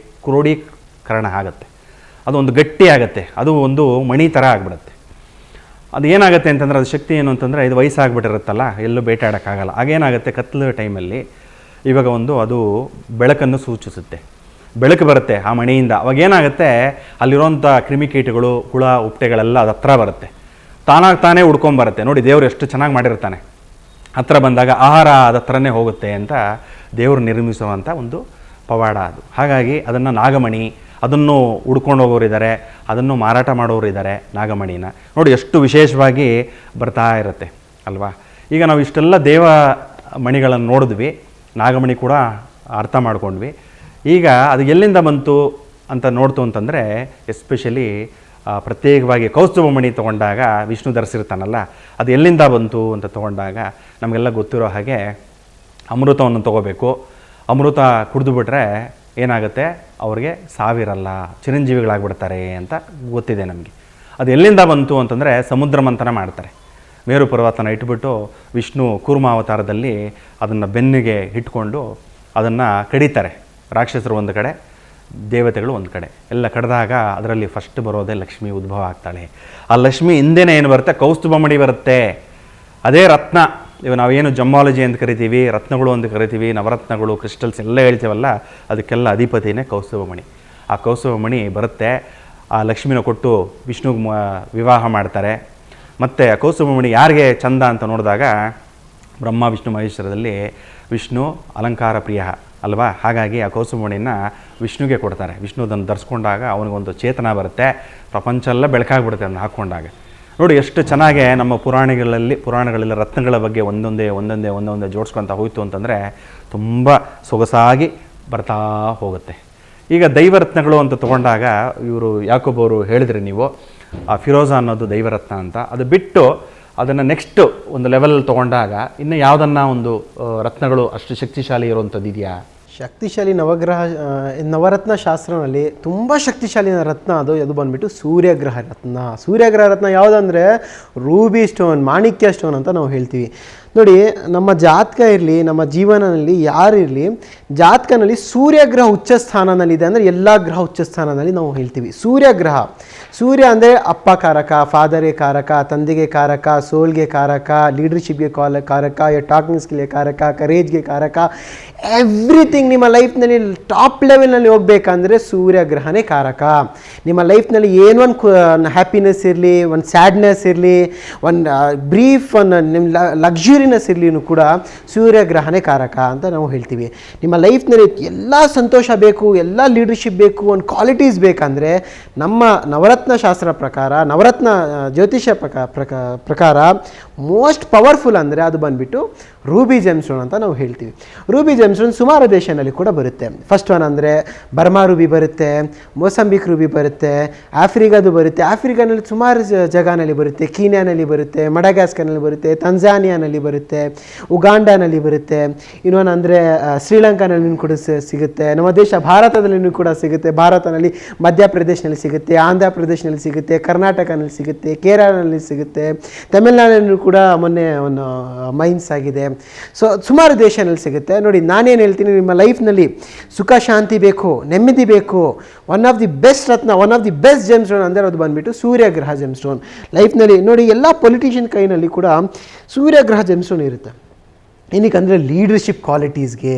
ಕ್ರೋಢೀಕರಣ ಆಗುತ್ತೆ. ಅದೊಂದು ಗಟ್ಟಿ ಆಗುತ್ತೆ, ಅದು ಒಂದು ಮಣಿ ಥರ ಆಗಿಬಿಡುತ್ತೆ. ಅದು ಏನಾಗುತ್ತೆ ಅಂತಂದರೆ ಅದು ಶಕ್ತಿ ಏನು ಅಂತಂದರೆ ಇದು ವಯಸ್ಸಾಗ್ಬಿಟ್ಟಿರುತ್ತಲ್ಲ, ಎಲ್ಲೂ ಬೇಟೆ ಆಡೋಕ್ಕಾಗಲ್ಲ. ಆಗೇನಾಗುತ್ತೆ, ಕತ್ಲು ಟೈಮಲ್ಲಿ ಇವಾಗ ಅದು ಬೆಳಕನ್ನು ಸೂಚಿಸುತ್ತೆ. ಬೆಳಕು ಬರುತ್ತೆ ಆ ಮಣಿಯಿಂದ. ಅವಾಗ ಏನಾಗುತ್ತೆ, ಅಲ್ಲಿರೋಂಥ ಕ್ರಿಮಿಕೀಟಗಳು, ಹುಳ ಉಪ್ಟೆಗಳೆಲ್ಲ ಅದು ಹತ್ರ ಬರುತ್ತೆ, ತಾನಾಗಿ ತಾನೇ ಹುಡ್ಕೊಂಬರುತ್ತೆ. ನೋಡಿ, ದೇವರು ಎಷ್ಟು ಚೆನ್ನಾಗಿ ಮಾಡಿರ್ತಾನೆ. ಹತ್ರ ಬಂದಾಗ ಆಹಾರ ಅದ ಥರನೇ ಹೋಗುತ್ತೆ ಅಂತ ದೇವರು ನಿರ್ಮಿಸುವಂಥ ಒಂದು ಪವಾಡ ಅದು. ಹಾಗಾಗಿ ಅದನ್ನು ನಾಗಮಣಿ, ಅದನ್ನು ಹುಡ್ಕೊಂಡು ಹೋಗೋರಿದ್ದಾರೆ, ಅದನ್ನು ಮಾರಾಟ ಮಾಡೋರು ಇದ್ದಾರೆ. ನಾಗಮಣಿನ ನೋಡಿ ಎಷ್ಟು ವಿಶೇಷವಾಗಿ ಬರ್ತಾ ಇರುತ್ತೆ ಅಲ್ವಾ. ಈಗ ನಾವು ಇಷ್ಟೆಲ್ಲ ದೇವ ಮಣಿಗಳನ್ನು ನೋಡಿದ್ವಿ, ನಾಗಮಣಿ ಕೂಡ ಅರ್ಥ ಮಾಡ್ಕೊಂಡ್ವಿ. ಈಗ ಅದು ಎಲ್ಲಿಂದ ಬಂತು ಅಂತ ನೋಡ್ತು ಅಂತಂದರೆ, ಎಸ್ಪೆಷಲಿ ಪ್ರತ್ಯೇಕವಾಗಿ ಕೌಸ್ತುಭ ಮಣಿ ತೊಗೊಂಡಾಗ ವಿಷ್ಣು ಧರಿಸಿರ್ತಾನಲ್ಲ, ಅದು ಎಲ್ಲಿಂದ ಬಂತು ಅಂತ ತೊಗೊಂಡಾಗ ನಮಗೆಲ್ಲ ಗೊತ್ತಿರೋ ಹಾಗೆ ಅಮೃತವನ್ನು ತೊಗೋಬೇಕು. ಅಮೃತ ಕುಡಿದು ಬಿಟ್ರೆ ಏನಾಗುತ್ತೆ, ಅವ್ರಿಗೆ ಸಾವಿರಲ್ಲ, ಚಿರಂಜೀವಿಗಳಾಗ್ಬಿಡ್ತಾರೆ ಅಂತ ಗೊತ್ತಿದೆ ನಮಗೆ. ಅದು ಎಲ್ಲಿಂದ ಬಂತು ಅಂತಂದರೆ ಸಮುದ್ರ ಮಂಥನ ಮಾಡ್ತಾರೆ. ಮೇರು ಪರ್ವತನ ಇಟ್ಬಿಟ್ಟು ವಿಷ್ಣು ಕೂರ್ಮಾವತಾರದಲ್ಲಿ ಅದನ್ನು ಬೆನ್ನಿಗೆ ಇಟ್ಕೊಂಡು ಅದನ್ನು ಕಡಿತಾರೆ. ರಾಕ್ಷಸರು ಒಂದು ಕಡೆ, ದೇವತೆಗಳು ಒಂದು ಕಡೆ, ಎಲ್ಲ ಕಡಿದಾಗ ಅದರಲ್ಲಿ ಫಸ್ಟ್ ಬರೋದೇ ಲಕ್ಷ್ಮಿ ಉದ್ಭವ ಆಗ್ತಾಳೆ. ಆ ಲಕ್ಷ್ಮಿ ಹಿಂದೆನೇ ಏನು ಬರುತ್ತೆ, ಕೌಸ್ತುಭ ಮಣಿ ಬರುತ್ತೆ. ಅದೇ ರತ್ನ. ಇವು ನಾವೇನು ಜಮ್ಮಾಲಜಿ ಅಂತ ಕರಿತೀವಿ, ರತ್ನಗಳು ಅಂತ ಕರಿತೀವಿ, ನವರತ್ನಗಳು, ಕ್ರಿಸ್ಟಲ್ಸ್ ಎಲ್ಲ ಹೇಳ್ತೀವಲ್ಲ, ಅದಕ್ಕೆಲ್ಲ ಅಧಿಪತಿನೇ ಕೌಸ್ತುಭ ಮಣಿ. ಆ ಕೌಸ್ತುಭ ಮಣಿ ಬರುತ್ತೆ. ಆ ಲಕ್ಷ್ಮಿನ ಕೊಟ್ಟು ವಿಷ್ಣುಗೆ ವಿವಾಹ ಮಾಡ್ತಾರೆ. ಮತ್ತು ಕೌಸ್ತುಭ ಮಣಿ ಯಾರಿಗೆ ಚಂದ ಅಂತ ನೋಡಿದಾಗ ಬ್ರಹ್ಮ ವಿಷ್ಣು ಮಹೇಶ್ವರದಲ್ಲಿ ವಿಷ್ಣು ಅಲಂಕಾರ ಪ್ರಿಯ ಅಲ್ವಾ. ಹಾಗಾಗಿ ಆ ಕೌಸ್ತುಭ ಮಣಿನ ವಿಷ್ಣುಗೆ ಕೊಡ್ತಾರೆ. ವಿಷ್ಣು ಅದನ್ನು ಧರಿಸ್ಕೊಂಡಾಗ ಅವನಿಗೊಂದು ಚೇತನ ಬರುತ್ತೆ, ಪ್ರಪಂಚ ಎಲ್ಲ ಬೆಳಕಾಗ್ಬಿಡುತ್ತೆ ಅದನ್ನು ಹಾಕ್ಕೊಂಡಾಗ. ನೋಡಿ ಎಷ್ಟು ಚೆನ್ನಾಗೆ ನಮ್ಮ ಪುರಾಣಗಳಲ್ಲಿ ರತ್ನಗಳ ಬಗ್ಗೆ ಒಂದೊಂದೇ ಜೋಡಿಸ್ಕೊತ ಹೋಯಿತು ಅಂತಂದರೆ ತುಂಬ ಸೊಗಸಾಗಿ ಬರ್ತಾ ಹೋಗುತ್ತೆ. ಈಗ ದೈವರತ್ನಗಳು ಅಂತ ತೊಗೊಂಡಾಗ ಇವರು ಯಾಕೋಬ್ ಅವರು ಹೇಳಿದ್ರಿ ನೀವು, ಆ ಫಿರೋಜ ಅನ್ನೋದು ದೈವರತ್ನ ಅಂತ. ಅದು ಬಿಟ್ಟು ಅದನ್ನು ನೆಕ್ಸ್ಟ್ ಒಂದು ಲೆವೆಲ್ ತೊಗೊಂಡಾಗ ಇನ್ನು ಯಾವುದನ್ನು ಒಂದು ರತ್ನಗಳು ಅಷ್ಟು ಶಕ್ತಿಶಾಲಿ ಇರುವಂಥದ್ದು ಇದೆಯಾ? ಶಕ್ತಿಶಾಲಿ ನವರತ್ನ ಶಾಸ್ತ್ರನಲ್ಲಿ ತುಂಬ ಶಕ್ತಿಶಾಲಿ ರತ್ನ ಅದು ಬಂದ್ಬಿಟ್ಟು ಸೂರ್ಯಗ್ರಹ ರತ್ನ. ಸೂರ್ಯಗ್ರಹ ರತ್ನ ಯಾವುದಂದರೆ ರೂಬಿ ಸ್ಟೋನ್, ಮಾಣಿಕ್ಯ ಸ್ಟೋನ್ ಅಂತ ನಾವು ಹೇಳ್ತೀವಿ. ನೋಡಿ, ನಮ್ಮ ಜಾತಕ ಇರಲಿ, ನಮ್ಮ ಜೀವನದಲ್ಲಿ ಯಾರಿರಲಿ, ಜಾತಕನಲ್ಲಿ ಸೂರ್ಯಗ್ರಹ ಉಚ್ಚ ಸ್ಥಾನದಲ್ಲಿದೆ ಅಂದರೆ ಎಲ್ಲ ಗ್ರಹ ಉಚ್ಚ ಸ್ಥಾನದಲ್ಲಿ ನಾವು ಹೇಳ್ತೀವಿ. ಸೂರ್ಯಗ್ರಹ, ಸೂರ್ಯ ಅಂದರೆ ಅಪ್ಪ ಕಾರಕ, ಫಾದರ್ಗೆ ಕಾರಕ, ತಂದೆಗೆ ಕಾರಕ, ಸೋಲ್ಗೆ ಕಾರಕ, ಲೀಡರ್ಶಿಪ್ಗೆ ಕಾರಕ, ಟಾಕಿಂಗ್ ಸ್ಕಿಲ್ಗೆ ಕಾರಕ, ಕರೇಜ್ಗೆ ಕಾರಕ, ಎವ್ರಿಥಿಂಗ್. ನಿಮ್ಮ ಲೈಫ್ನಲ್ಲಿ ಟಾಪ್ ಲೆವೆಲ್ನಲ್ಲಿ ಹೋಗ್ಬೇಕಂದ್ರೆ ಸೂರ್ಯಗ್ರಹನೇ ಕಾರಕ. ನಿಮ್ಮ ಲೈಫ್ನಲ್ಲಿ ಏನೊಂದು ಹ್ಯಾಪಿನೆಸ್ ಇರಲಿ, ಒಂದು ಸ್ಯಾಡ್ನೆಸ್ ಇರಲಿ, ಒಂದು ಬ್ರೀಫ್, ಒಂದು ನಿಮ್ಮ ಲಕ್ಸುರಿನೆಸ್ ಇರಲಿನೂ ಕೂಡ ಸೂರ್ಯಗ್ರಹನೇ ಕಾರಕ ಅಂತ ನಾವು ಹೇಳ್ತೀವಿ. ನಿಮ್ಮ ಲೈಫ್ನಲ್ಲಿ ಎಲ್ಲ ಸಂತೋಷ ಬೇಕು, ಎಲ್ಲ ಲೀಡರ್ಶಿಪ್ ಬೇಕು, ಒಂದು ಕ್ವಾಲಿಟೀಸ್ ಬೇಕಂದರೆ ನಮ್ಮ ನವರತ್ನ ಶಾಸ್ತ್ರ ಪ್ರಕಾರ, ನವರತ್ನ ಜ್ಯೋತಿಷ್ಯ ಪ್ರಕಾರ ಮೋಸ್ಟ್ ಪವರ್ಫುಲ್ ಅಂದರೆ ಅದು ಬಂದುಬಿಟ್ಟು ರೂಬಿ ಜೆಮ್ಸ್ಟೋನ್ ಅಂತ ನಾವು ಹೇಳ್ತೀವಿ. ರೂಬಿ ಜೆಮ್ಸ್ಟೋನ್ ಸುಮಾರು ದೇಶದಲ್ಲಿ ಕೂಡ ಬರುತ್ತೆ. ಫಸ್ಟ್ ಒನ್ ಅಂದರೆ ಬರ್ಮಾ ರೂಬಿ ಬರುತ್ತೆ, ಮೊಸಂಬಿಕ್ ರೂಬಿ ಬರುತ್ತೆ, ಆಫ್ರಿಕಾದು ಬರುತ್ತೆ. ಆಫ್ರಿಕಾನಲ್ಲಿ ಸುಮಾರು ಜಾಗನಲ್ಲಿ ಬರುತ್ತೆ. ಕೀನ್ಯಾನಲ್ಲಿ ಬರುತ್ತೆ, ಮಡಗಾಸ್ಕರ್ನಲ್ಲಿ ಬರುತ್ತೆ, ತಂಜಾನಿಯಾನಲ್ಲಿ ಬರುತ್ತೆ, ಉಗಾಂಡಾನಲ್ಲಿ ಬರುತ್ತೆ. ಇನ್ನೊಂದು ಅಂದರೆ ಶ್ರೀಲಂಕಾನಲ್ಲಿ ಕೂಡ ಸಿಗುತ್ತೆ. ನಮ್ಮ ದೇಶ ಭಾರತದಲ್ಲಿ ಕೂಡ ಸಿಗುತ್ತೆ. ಭಾರತದಲ್ಲಿ ಮಧ್ಯಪ್ರದೇಶನಲ್ಲಿ ಸಿಗುತ್ತೆ, ಆಂಧ್ರ ಪ್ರದೇಶನಲ್ಲಿ ಸಿಗುತ್ತೆ, ಕರ್ನಾಟಕನಲ್ಲಿ ಸಿಗುತ್ತೆ, ಕೇರಳನಲ್ಲಿ ಸಿಗುತ್ತೆ, ತಮಿಳ್ನಾಡಿನಲ್ಲಿ ಕೂಡ ಮೊನ್ನೆ ಒಂದು ಮೈನ್ಸ್ ಆಗಿದೆ. ಸೊ ಸುಮಾರು ದೇಶನಲ್ಲಿ ಸಿಗುತ್ತೆ. ನೋಡಿ, ನಾನೇನು ಹೇಳ್ತೀನಿ, ನಿಮ್ಮ ಲೈಫ್ನಲ್ಲಿ ಸುಖ ಶಾಂತಿ ಬೇಕು, ನೆಮ್ಮದಿ ಬೇಕು, one of the best Ratna, one of the best GeM stone ಅಂದರೆ ಅದು ಬಂದುಬಿಟ್ಟು ಸೂರ್ಯಗ್ರಹ ಜೆಮ್ ಸ್ಟೋನ್. ಲೈಫ್ನಲ್ಲಿ ನೋಡಿ, ಎಲ್ಲ ಪೊಲಿಟಿಷಿಯನ್ ಕೈನಲ್ಲಿ ಕೂಡ ಸೂರ್ಯಗ್ರಹ ಜೆಮ್ ಸ್ಟೋನ್ ಇರುತ್ತೆ. ಏನಕ್ಕಂದರೆ ಲೀಡರ್ಶಿಪ್ ಕ್ವಾಲಿಟೀಸ್ಗೆ,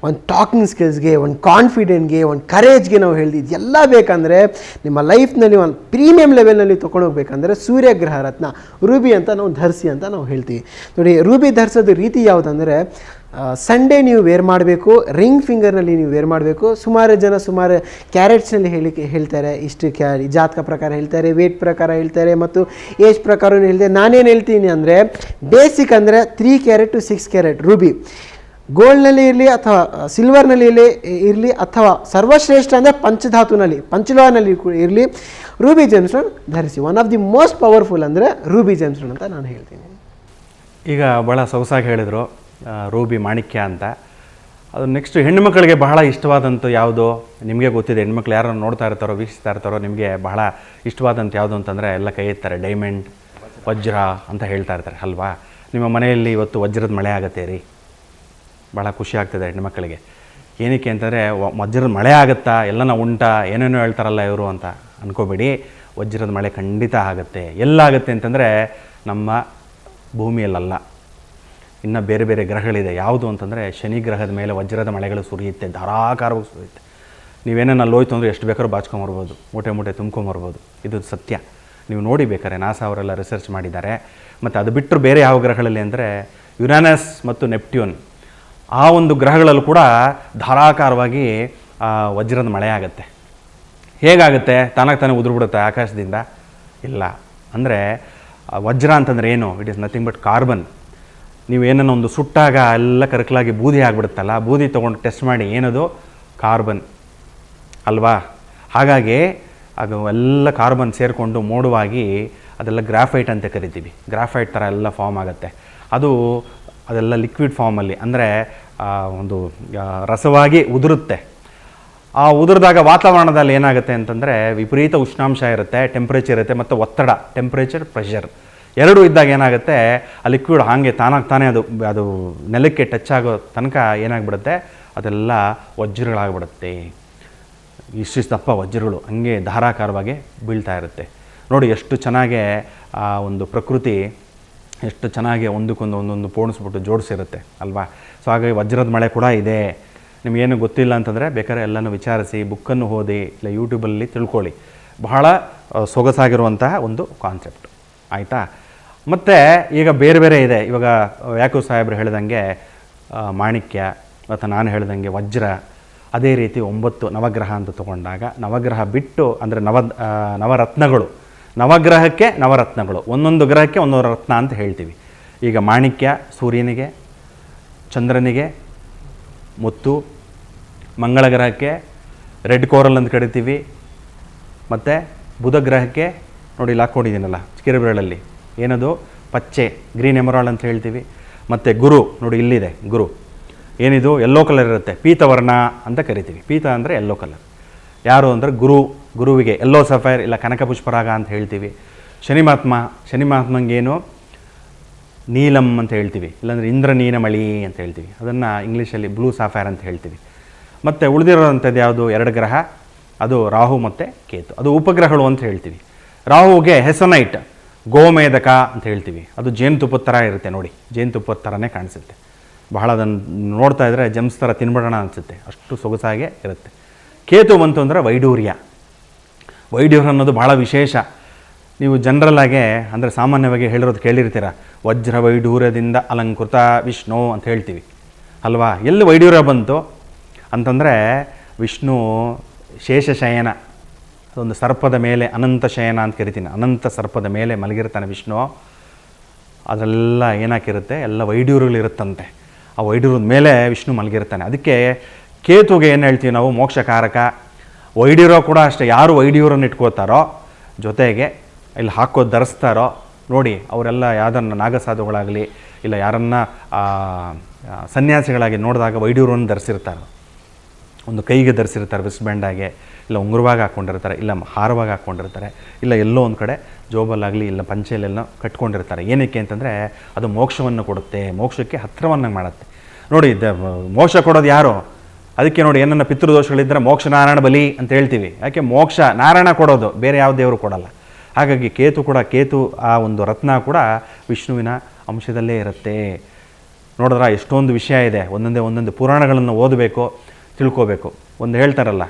ಒಂದು ಟಾಕಿಂಗ್ ಸ್ಕಿಲ್ಸ್ಗೆ, ಒಂದು ಕಾನ್ಫಿಡೆಂಟ್ಗೆ, ಒಂದು ಕರೇಜ್ಗೆ ನಾವು ಹೇಳಿದ್ದು ಎಲ್ಲ ಬೇಕಂದರೆ ನಿಮ್ಮ ಲೈಫ್ನಲ್ಲಿ ಒಂದು ಪ್ರೀಮಿಯಂ ಲೆವೆಲ್ನಲ್ಲಿ ತೊಗೊಂಡೋಗ್ಬೇಕಂದ್ರೆ ಸೂರ್ಯಗ್ರಹ ರತ್ನ ರೂಬಿ ಅಂತ ನಾವು ಧರಿಸಿ ಅಂತ ನಾವು ಹೇಳ್ತೀವಿ. ನೋಡಿ, ರೂಬಿ ಧರಿಸೋದು ರೀತಿ ಯಾವುದಂದರೆ, ಸಂಡೇ ನೀವು ವೇರ್ ಮಾಡಬೇಕು, ರಿಂಗ್ ಫಿಂಗರ್ನಲ್ಲಿ ನೀವು ವೇರ್ ಮಾಡಬೇಕು. ಸುಮಾರು ಜನ ಸುಮಾರು ಕ್ಯಾರೆಟ್ಸ್ನಲ್ಲಿ ಹೇಳ್ತಾರೆ, ಇಷ್ಟು ಜಾತಕ ಪ್ರಕಾರ ಹೇಳ್ತಾರೆ, ವೇಟ್ ಪ್ರಕಾರ ಹೇಳ್ತಾರೆ, ಮತ್ತು ಏಜ್ ಪ್ರಕಾರವೂ ಹೇಳ್ತಾರೆ. ನಾನೇನು ಹೇಳ್ತೀನಿ ಅಂದರೆ, ಬೇಸಿಕ್ ಅಂದರೆ 3 ಕ್ಯಾರೆಟ್ to 6 ಕ್ಯಾರೆಟ್ ರೂಬಿ ಗೋಲ್ಡ್ನಲ್ಲಿ ಇರಲಿ ಅಥವಾ ಸಿಲ್ವರ್ನಲ್ಲಿ ಇರಲಿ ಅಥವಾ ಸರ್ವಶ್ರೇಷ್ಠ ಅಂದರೆ ಪಂಚಧಾತುನಲ್ಲಿ, ಪಂಚಲೋಹನಲ್ಲಿ ಇರಲಿ, ರೂಬಿ ಜೆಮ್ಸ್ಟೋನ್ ಧರಿಸಿ. One of the most powerful ಅಂದರೆ ರೂಬಿ ಜೆಮ್ಸ್ಟೋನ್ ಅಂತ ನಾನು ಹೇಳ್ತೀನಿ. ಈಗ ಭಾಳ ಸೊಗಸಾಗಿ ಹೇಳಿದರು ರೂಬಿ ಮಾಣಿಕ್ಯ ಅಂತ. ಅದು ನೆಕ್ಸ್ಟ್ ಹೆಣ್ಣುಮಕ್ಕಳಿಗೆ ಬಹಳ ಇಷ್ಟವಾದಂಥ ಯಾವುದು ನಿಮಗೆ ಗೊತ್ತಿದೆ. ಹೆಣ್ಮಕ್ಳು ಯಾರು ನೋಡ್ತಾ ಇರ್ತಾರೋ, ವೀಕ್ಷಿಸ್ತಾ ಇರ್ತಾರೋ, ನಿಮಗೆ ಬಹಳ ಇಷ್ಟವಾದಂಥ ಯಾವುದು ಅಂತಂದರೆ ಎಲ್ಲ ಕೈ ಎತ್ತಾರೆ. ಡೈಮಂಡ್, ವಜ್ರ ಅಂತ ಹೇಳ್ತಾ ಇರ್ತಾರೆ ಅಲ್ವಾ. ನಿಮ್ಮ ಮನೆಯಲ್ಲಿ ಇವತ್ತು ವಜ್ರದ ಮಳೆ ಆಗುತ್ತೆ ರೀ, ಭಾಳ ಖುಷಿ ಆಗ್ತದೆ ಹೆಣ್ಮಕ್ಳಿಗೆ. ಏನಕ್ಕೆ ಅಂತಂದರೆ ವಜ್ರದ ಮಳೆ ಆಗುತ್ತಾ, ಎಲ್ಲನ ಉಂಟಾ, ಏನೇನೋ ಹೇಳ್ತಾರಲ್ಲ ಇವರು ಅಂತ ಅಂದ್ಕೋಬೇಡಿ. ವಜ್ರದ ಮಳೆ ಖಂಡಿತ ಆಗುತ್ತೆ. ಎಲ್ಲಾಗುತ್ತೆ ಅಂತಂದರೆ ನಮ್ಮ ಭೂಮಿಯಲ್ಲ, ಇನ್ನು ಬೇರೆ ಬೇರೆ ಗ್ರಹಗಳಿದೆ. ಯಾವುದು ಅಂತಂದರೆ ಶನಿ ಗ್ರಹದ ಮೇಲೆ ವಜ್ರದ ಮಳೆಗಳು ಸುರಿಯುತ್ತೆ, ಧಾರಾಕಾರವಾಗಿ ಸುರಿಯುತ್ತೆ. ನೀವೇನೇನು ಅಲ್ಲಿ ಹೋಯ್ತು ಅಂದರೆ ಎಷ್ಟು ಬೇಕಾದ್ರೂ ಬಾಚ್ಕೊಂಬರ್ಬೋದು, ಮೂಟೆ ತುಂಬ್ಕೊಂಬರ್ಬೋದು. ಇದು ಸತ್ಯ. ನೀವು ನೋಡಿ ಬೇಕಾರೆ ನಾಸಾ ಅವರೆಲ್ಲ ರಿಸರ್ಚ್ ಮಾಡಿದ್ದಾರೆ. ಮತ್ತು ಅದು ಬಿಟ್ಟರು ಬೇರೆ ಯಾವ ಗ್ರಹಗಳಲ್ಲಿ ಅಂದರೆ ಯುರಾನಸ್ ಮತ್ತು ನೆಪ್ಟ್ಯೂನ್ ಆ ಒಂದು ಗ್ರಹಗಳಲ್ಲೂ ಕೂಡ ಧಾರಾಕಾರವಾಗಿ ವಜ್ರದ ಮಳೆ ಆಗುತ್ತೆ. ಹೇಗಾಗುತ್ತೆ? ತಾನಾಗಿ ತಾನೇ ಉದುರ್ಬಿಡುತ್ತೆ ಆಕಾಶದಿಂದ? ಇಲ್ಲ. ಅಂದರೆ ವಜ್ರ ಅಂತಂದರೆ ಏನು? It is nothing but carbon. ನೀವೇನೋ ಒಂದು ಸುಟ್ಟಾಗ ಎಲ್ಲ ಕರಕಲಾಗಿ ಬೂದಿ ಆಗಿಬಿಡುತ್ತಲ್ಲ, ಬೂದಿ ತೊಗೊಂಡು ಟೆಸ್ಟ್ ಮಾಡಿ, ಏನದು? ಕಾರ್ಬನ್ ಅಲ್ವಾ? ಹಾಗಾಗಿ ಅದು ಎಲ್ಲ ಕಾರ್ಬನ್ ಸೇರಿಕೊಂಡು ಮೋಡವಾಗಿ ಅದೆಲ್ಲ ಗ್ರಾಫೈಟ್ ಅಂತ ಕರಿತೀವಿ. ಗ್ರಾಫೈಟ್ ಥರ ಎಲ್ಲ ಫಾರ್ಮ್ ಆಗುತ್ತೆ. ಅದೆಲ್ಲ ಲಿಕ್ವಿಡ್ ಫಾರ್ಮಲ್ಲಿ, ಅಂದರೆ ಒಂದು ರಸವಾಗಿ ಉದುರುತ್ತೆ. ಆ ಉದುರಿದಾಗ ವಾತಾವರಣದಲ್ಲಿ ಏನಾಗುತ್ತೆ ಅಂತಂದರೆ ವಿಪರೀತ ಉಷ್ಣಾಂಶ ಇರುತ್ತೆ, ಟೆಂಪ್ರೇಚರ್ ಇರುತ್ತೆ, ಮತ್ತು ಒತ್ತಡ, ಟೆಂಪ್ರೇಚರ್ ಪ್ರೆಷರ್ ಎರಡೂ ಇದ್ದಾಗ ಏನಾಗುತ್ತೆ, ಆ ಲಿಕ್ವಿಡ್ ಹಾಗೆ ತಾನಾಗಿ ತಾನೇ ಅದು ನೆಲಕ್ಕೆ ಟಚ್ ಆಗೋ ತನಕ ಏನಾಗ್ಬಿಡುತ್ತೆ, ಅದೆಲ್ಲ ವಜ್ರಗಳಾಗ್ಬಿಡುತ್ತೆ. ಇಷ್ಟಿಷ್ಟು ದಪ್ಪ ವಜ್ರಗಳು ಹಂಗೆ ಧಾರಾಕಾರವಾಗಿ ಬೀಳ್ತಾ ಇರುತ್ತೆ. ನೋಡಿ ಎಷ್ಟು ಚೆನ್ನಾಗೆ ಆ ಒಂದು ಪ್ರಕೃತಿ ಎಷ್ಟು ಚೆನ್ನಾಗಿ ಒಂದೊಂದು ಪೋಣಿಸ್ಬಿಟ್ಟು ಜೋಡಿಸಿರುತ್ತೆ ಅಲ್ವಾ? ಸೊ ಹಾಗಾಗಿ ವಜ್ರದ ಮಳೆ ಕೂಡ ಇದೆ. ನಿಮಗೇನು ಗೊತ್ತಿಲ್ಲ ಅಂತಂದರೆ ಬೇಕಾದ್ರೆ ಎಲ್ಲನೂ ವಿಚಾರಿಸಿ, ಬುಕ್ಕನ್ನು ಓದಿ, ಇಲ್ಲ ಯೂಟ್ಯೂಬಲ್ಲಿ ತಿಳ್ಕೊಳ್ಳಿ. ಬಹಳ ಸೊಗಸಾಗಿರುವಂತಹ ಒಂದು ಕಾನ್ಸೆಪ್ಟ್, ಆಯಿತಾ? ಮತ್ತು ಈಗ ಬೇರೆ ಬೇರೆ ಇದೆ. ಇವಾಗ ಯಾಕೋ ಸಾಹೇಬ್ರು ಹೇಳ್ದಂಗೆ ಮಾಣಿಕ್ಯ, ಮತ್ತು ನಾನು ಹೇಳ್ದಂಗೆ ವಜ್ರ, ಅದೇ ರೀತಿ 9 ನವಗ್ರಹ ಅಂತ ತೊಗೊಂಡಾಗ ನವಗ್ರಹ ಬಿಟ್ಟು ಅಂದರೆ ನವರತ್ನಗಳು, ನವಗ್ರಹಕ್ಕೆ ನವರತ್ನಗಳು, ಒಂದೊಂದು ಗ್ರಹಕ್ಕೆ ಒಂದೊಂದು ರತ್ನ ಅಂತ ಹೇಳ್ತೀವಿ. ಈಗ ಮಾಣಿಕ್ಯ ಸೂರ್ಯನಿಗೆ, ಚಂದ್ರನಿಗೆ ಮುತ್ತು, ಮಂಗಳ ಗ್ರಹಕ್ಕೆ ರೆಡ್ ಕೋರಲ್ ಅಂತ ಕರಿತೀವಿ, ಮತ್ತು ಬುಧ ಗ್ರಹಕ್ಕೆ ನೋಡಿ ಇಲ್ಲಿ ಹಾಕ್ಕೊಂಡಿದ್ದೀನಲ್ಲ ಕಿರುಬೆರಳಲ್ಲಿ, ಏನದು? ಪಚ್ಚೆ, ಗ್ರೀನ್ ಎಮರಾಲ್ಡ್ ಅಂತ ಹೇಳ್ತೀವಿ. ಮತ್ತು ಗುರು ನೋಡಿ ಇಲ್ಲಿದೆ, ಗುರು ಏನಿದು? ಯೆಲ್ಲೋ ಕಲರ್ ಇರುತ್ತೆ, ಪೀತವರ್ಣ ಅಂತ ಕರಿತೀವಿ. ಪೀತ ಅಂದರೆ ಯೆಲ್ಲೋ ಕಲರ್. ಯಾರು ಅಂದರೆ ಗುರುವಿಗೆ ಯೆಲ್ಲೋ ಸಫೈರ್ ಇಲ್ಲ ಕನಕ ಪುಷ್ಪರಾಗ ಅಂತ ಹೇಳ್ತೀವಿ. ಶನಿಮಹಾತ್ಮಂಗೇನು? ನೀಲಂ ಅಂತ ಹೇಳ್ತೀವಿ, ಇಲ್ಲಾಂದರೆ ಇಂದ್ರ ನೀಲಮಳಿ ಅಂತ ಹೇಳ್ತೀವಿ. ಅದನ್ನು ಇಂಗ್ಲೀಷಲ್ಲಿ ಬ್ಲೂ ಸಾಫೈರ್ ಅಂತ ಹೇಳ್ತೀವಿ. ಮತ್ತು ಉಳಿದಿರೋವಂಥದ್ದು ಯಾವುದು? 2 ಗ್ರಹ, ಅದು ರಾಹು ಮತ್ತು ಕೇತು. ಅದು ಉಪಗ್ರಹಗಳು ಅಂತ ಹೇಳ್ತೀವಿ. ರಾಹುಗೆ ಹೆಸನೈಟ್, ಗೋಮೇಧಕ ಅಂತ ಹೇಳ್ತೀವಿ. ಅದು ಜೇನುತುಪ್ಪದ ಥರ ಇರುತ್ತೆ ನೋಡಿ, ಜೇನುತುಪ್ಪದ ಥರನೇ ಕಾಣಿಸುತ್ತೆ. ಬಹಳ ಅದನ್ನು ನೋಡ್ತಾ ಇದ್ದರೆ ಜಮ್ಸ್ ಥರ ತಿನ್ಬಿಡೋಣ ಅನಿಸುತ್ತೆ, ಅಷ್ಟು ಸೊಗಸಾಗೆ ಇರುತ್ತೆ. ಕೇತು ಬಂತು ಅಂದರೆ ವೈಡೂರ್ಯ ಅನ್ನೋದು ಭಾಳ ವಿಶೇಷ. ನೀವು ಜನರಲ್ಲಾಗೆ ಅಂದರೆ ಸಾಮಾನ್ಯವಾಗಿ ಹೇಳಿರೋದು ಕೇಳಿರ್ತೀರ, ವಜ್ರ ವೈಡೂರ್ಯದಿಂದ ಅಲಂಕೃತ ವಿಷ್ಣು ಅಂತ ಹೇಳ್ತೀವಿ ಅಲ್ವಾ? ಎಲ್ಲಿ ವೈಡೂರ್ಯ ಬಂತು ಅಂತಂದರೆ ವಿಷ್ಣು ಶೇಷಶಯನ, ಅದೊಂದು ಸರ್ಪದ ಮೇಲೆ, ಅನಂತ ಶಯನ ಅಂತ ಕರಿತೀನಿ, ಅನಂತ ಸರ್ಪದ ಮೇಲೆ ಮಲಗಿರ್ತಾನೆ ವಿಷ್ಣು. ಅದರೆಲ್ಲ ಏನಾಕಿರುತ್ತೆ, ಎಲ್ಲ ವೈಡೂರ್ಯಗಳಿರುತ್ತಂತೆ. ಆ ವೈಡೂರ್ಯದ ಮೇಲೆ ವಿಷ್ಣು ಮಲಗಿರ್ತಾನೆ. ಅದಕ್ಕೆ ಕೇತುಗೆ ಏನು ಹೇಳ್ತೀವಿ ನಾವು? ಮೋಕ್ಷಕಾರಕ. ವೈಡ್ಯೂರೋ ಕೂಡ ಅಷ್ಟೇ, ಯಾರು ವೈಡ್ಯೂರನ್ನು ಇಟ್ಕೋತಾರೋ ಜೊತೆಗೆ ಇಲ್ಲಿ ಹಾಕೋದು ಧರಿಸ್ತಾರೋ ನೋಡಿ, ಅವರೆಲ್ಲ ಯಾವ್ದನ್ನ ನಾಗಸಾಧುಗಳಾಗಲಿ ಇಲ್ಲ ಯಾರನ್ನ ಸನ್ಯಾಸಿಗಳಾಗಿ ನೋಡಿದಾಗ ವೈಡ್ಯೂರನ್ನು ಧರಿಸಿರ್ತಾರೆ. ಒಂದು ಕೈಗೆ ಧರಿಸಿರ್ತಾರೆ ವೆಸ್ಟ್ ಬ್ಯಾಂಡಾಗೆ, ಇಲ್ಲ ಉಂಗುರವಾಗಿ ಹಾಕ್ಕೊಂಡಿರ್ತಾರೆ, ಇಲ್ಲ ಹಾರವಾಗಿ ಹಾಕ್ಕೊಂಡಿರ್ತಾರೆ, ಇಲ್ಲ ಎಲ್ಲೋ ಒಂದು ಕಡೆ ಜೋಬಲ್ಲಾಗಲಿ ಇಲ್ಲ ಪಂಚೆಯಲ್ಲೆಲ್ಲ ಕಟ್ಕೊಂಡಿರ್ತಾರೆ. ಏನಕ್ಕೆ ಅಂತಂದರೆ ಅದು ಮೋಕ್ಷವನ್ನು ಕೊಡುತ್ತೆ, ಮೋಕ್ಷಕ್ಕೆ ಹತ್ತಿರವನ್ನು ಮಾಡುತ್ತೆ. ನೋಡಿ ಮೋಕ್ಷ ಕೊಡೋದು ಯಾರು? ಅದಕ್ಕೆ ನೋಡಿ ಏನನ್ನ ಪಿತೃದೋಷಗಳಿದ್ದರೆ ಮೋಕ್ಷ ನಾರಾಯಣ ಬಲಿ ಅಂತ ಹೇಳ್ತೀವಿ. ಯಾಕೆ? ಮೋಕ್ಷ ನಾರಾಯಣ ಕೊಡೋದು, ಬೇರೆ ಯಾವ ದೇವರು ಕೊಡಲ್ಲ. ಹಾಗಾಗಿ ಕೇತು ಆ ಒಂದು ರತ್ನ ಕೂಡ ವಿಷ್ಣುವಿನ ಅಂಶದಲ್ಲೇ ಇರುತ್ತೆ. ನೋಡಿದ್ರೆ ಎಷ್ಟೊಂದು ವಿಷಯ ಇದೆ. ಒಂದೊಂದು ಪುರಾಣಗಳನ್ನು ಓದಬೇಕು, ತಿಳ್ಕೋಬೇಕು. ಒಂದು ಹೇಳ್ತಾರಲ್ಲ,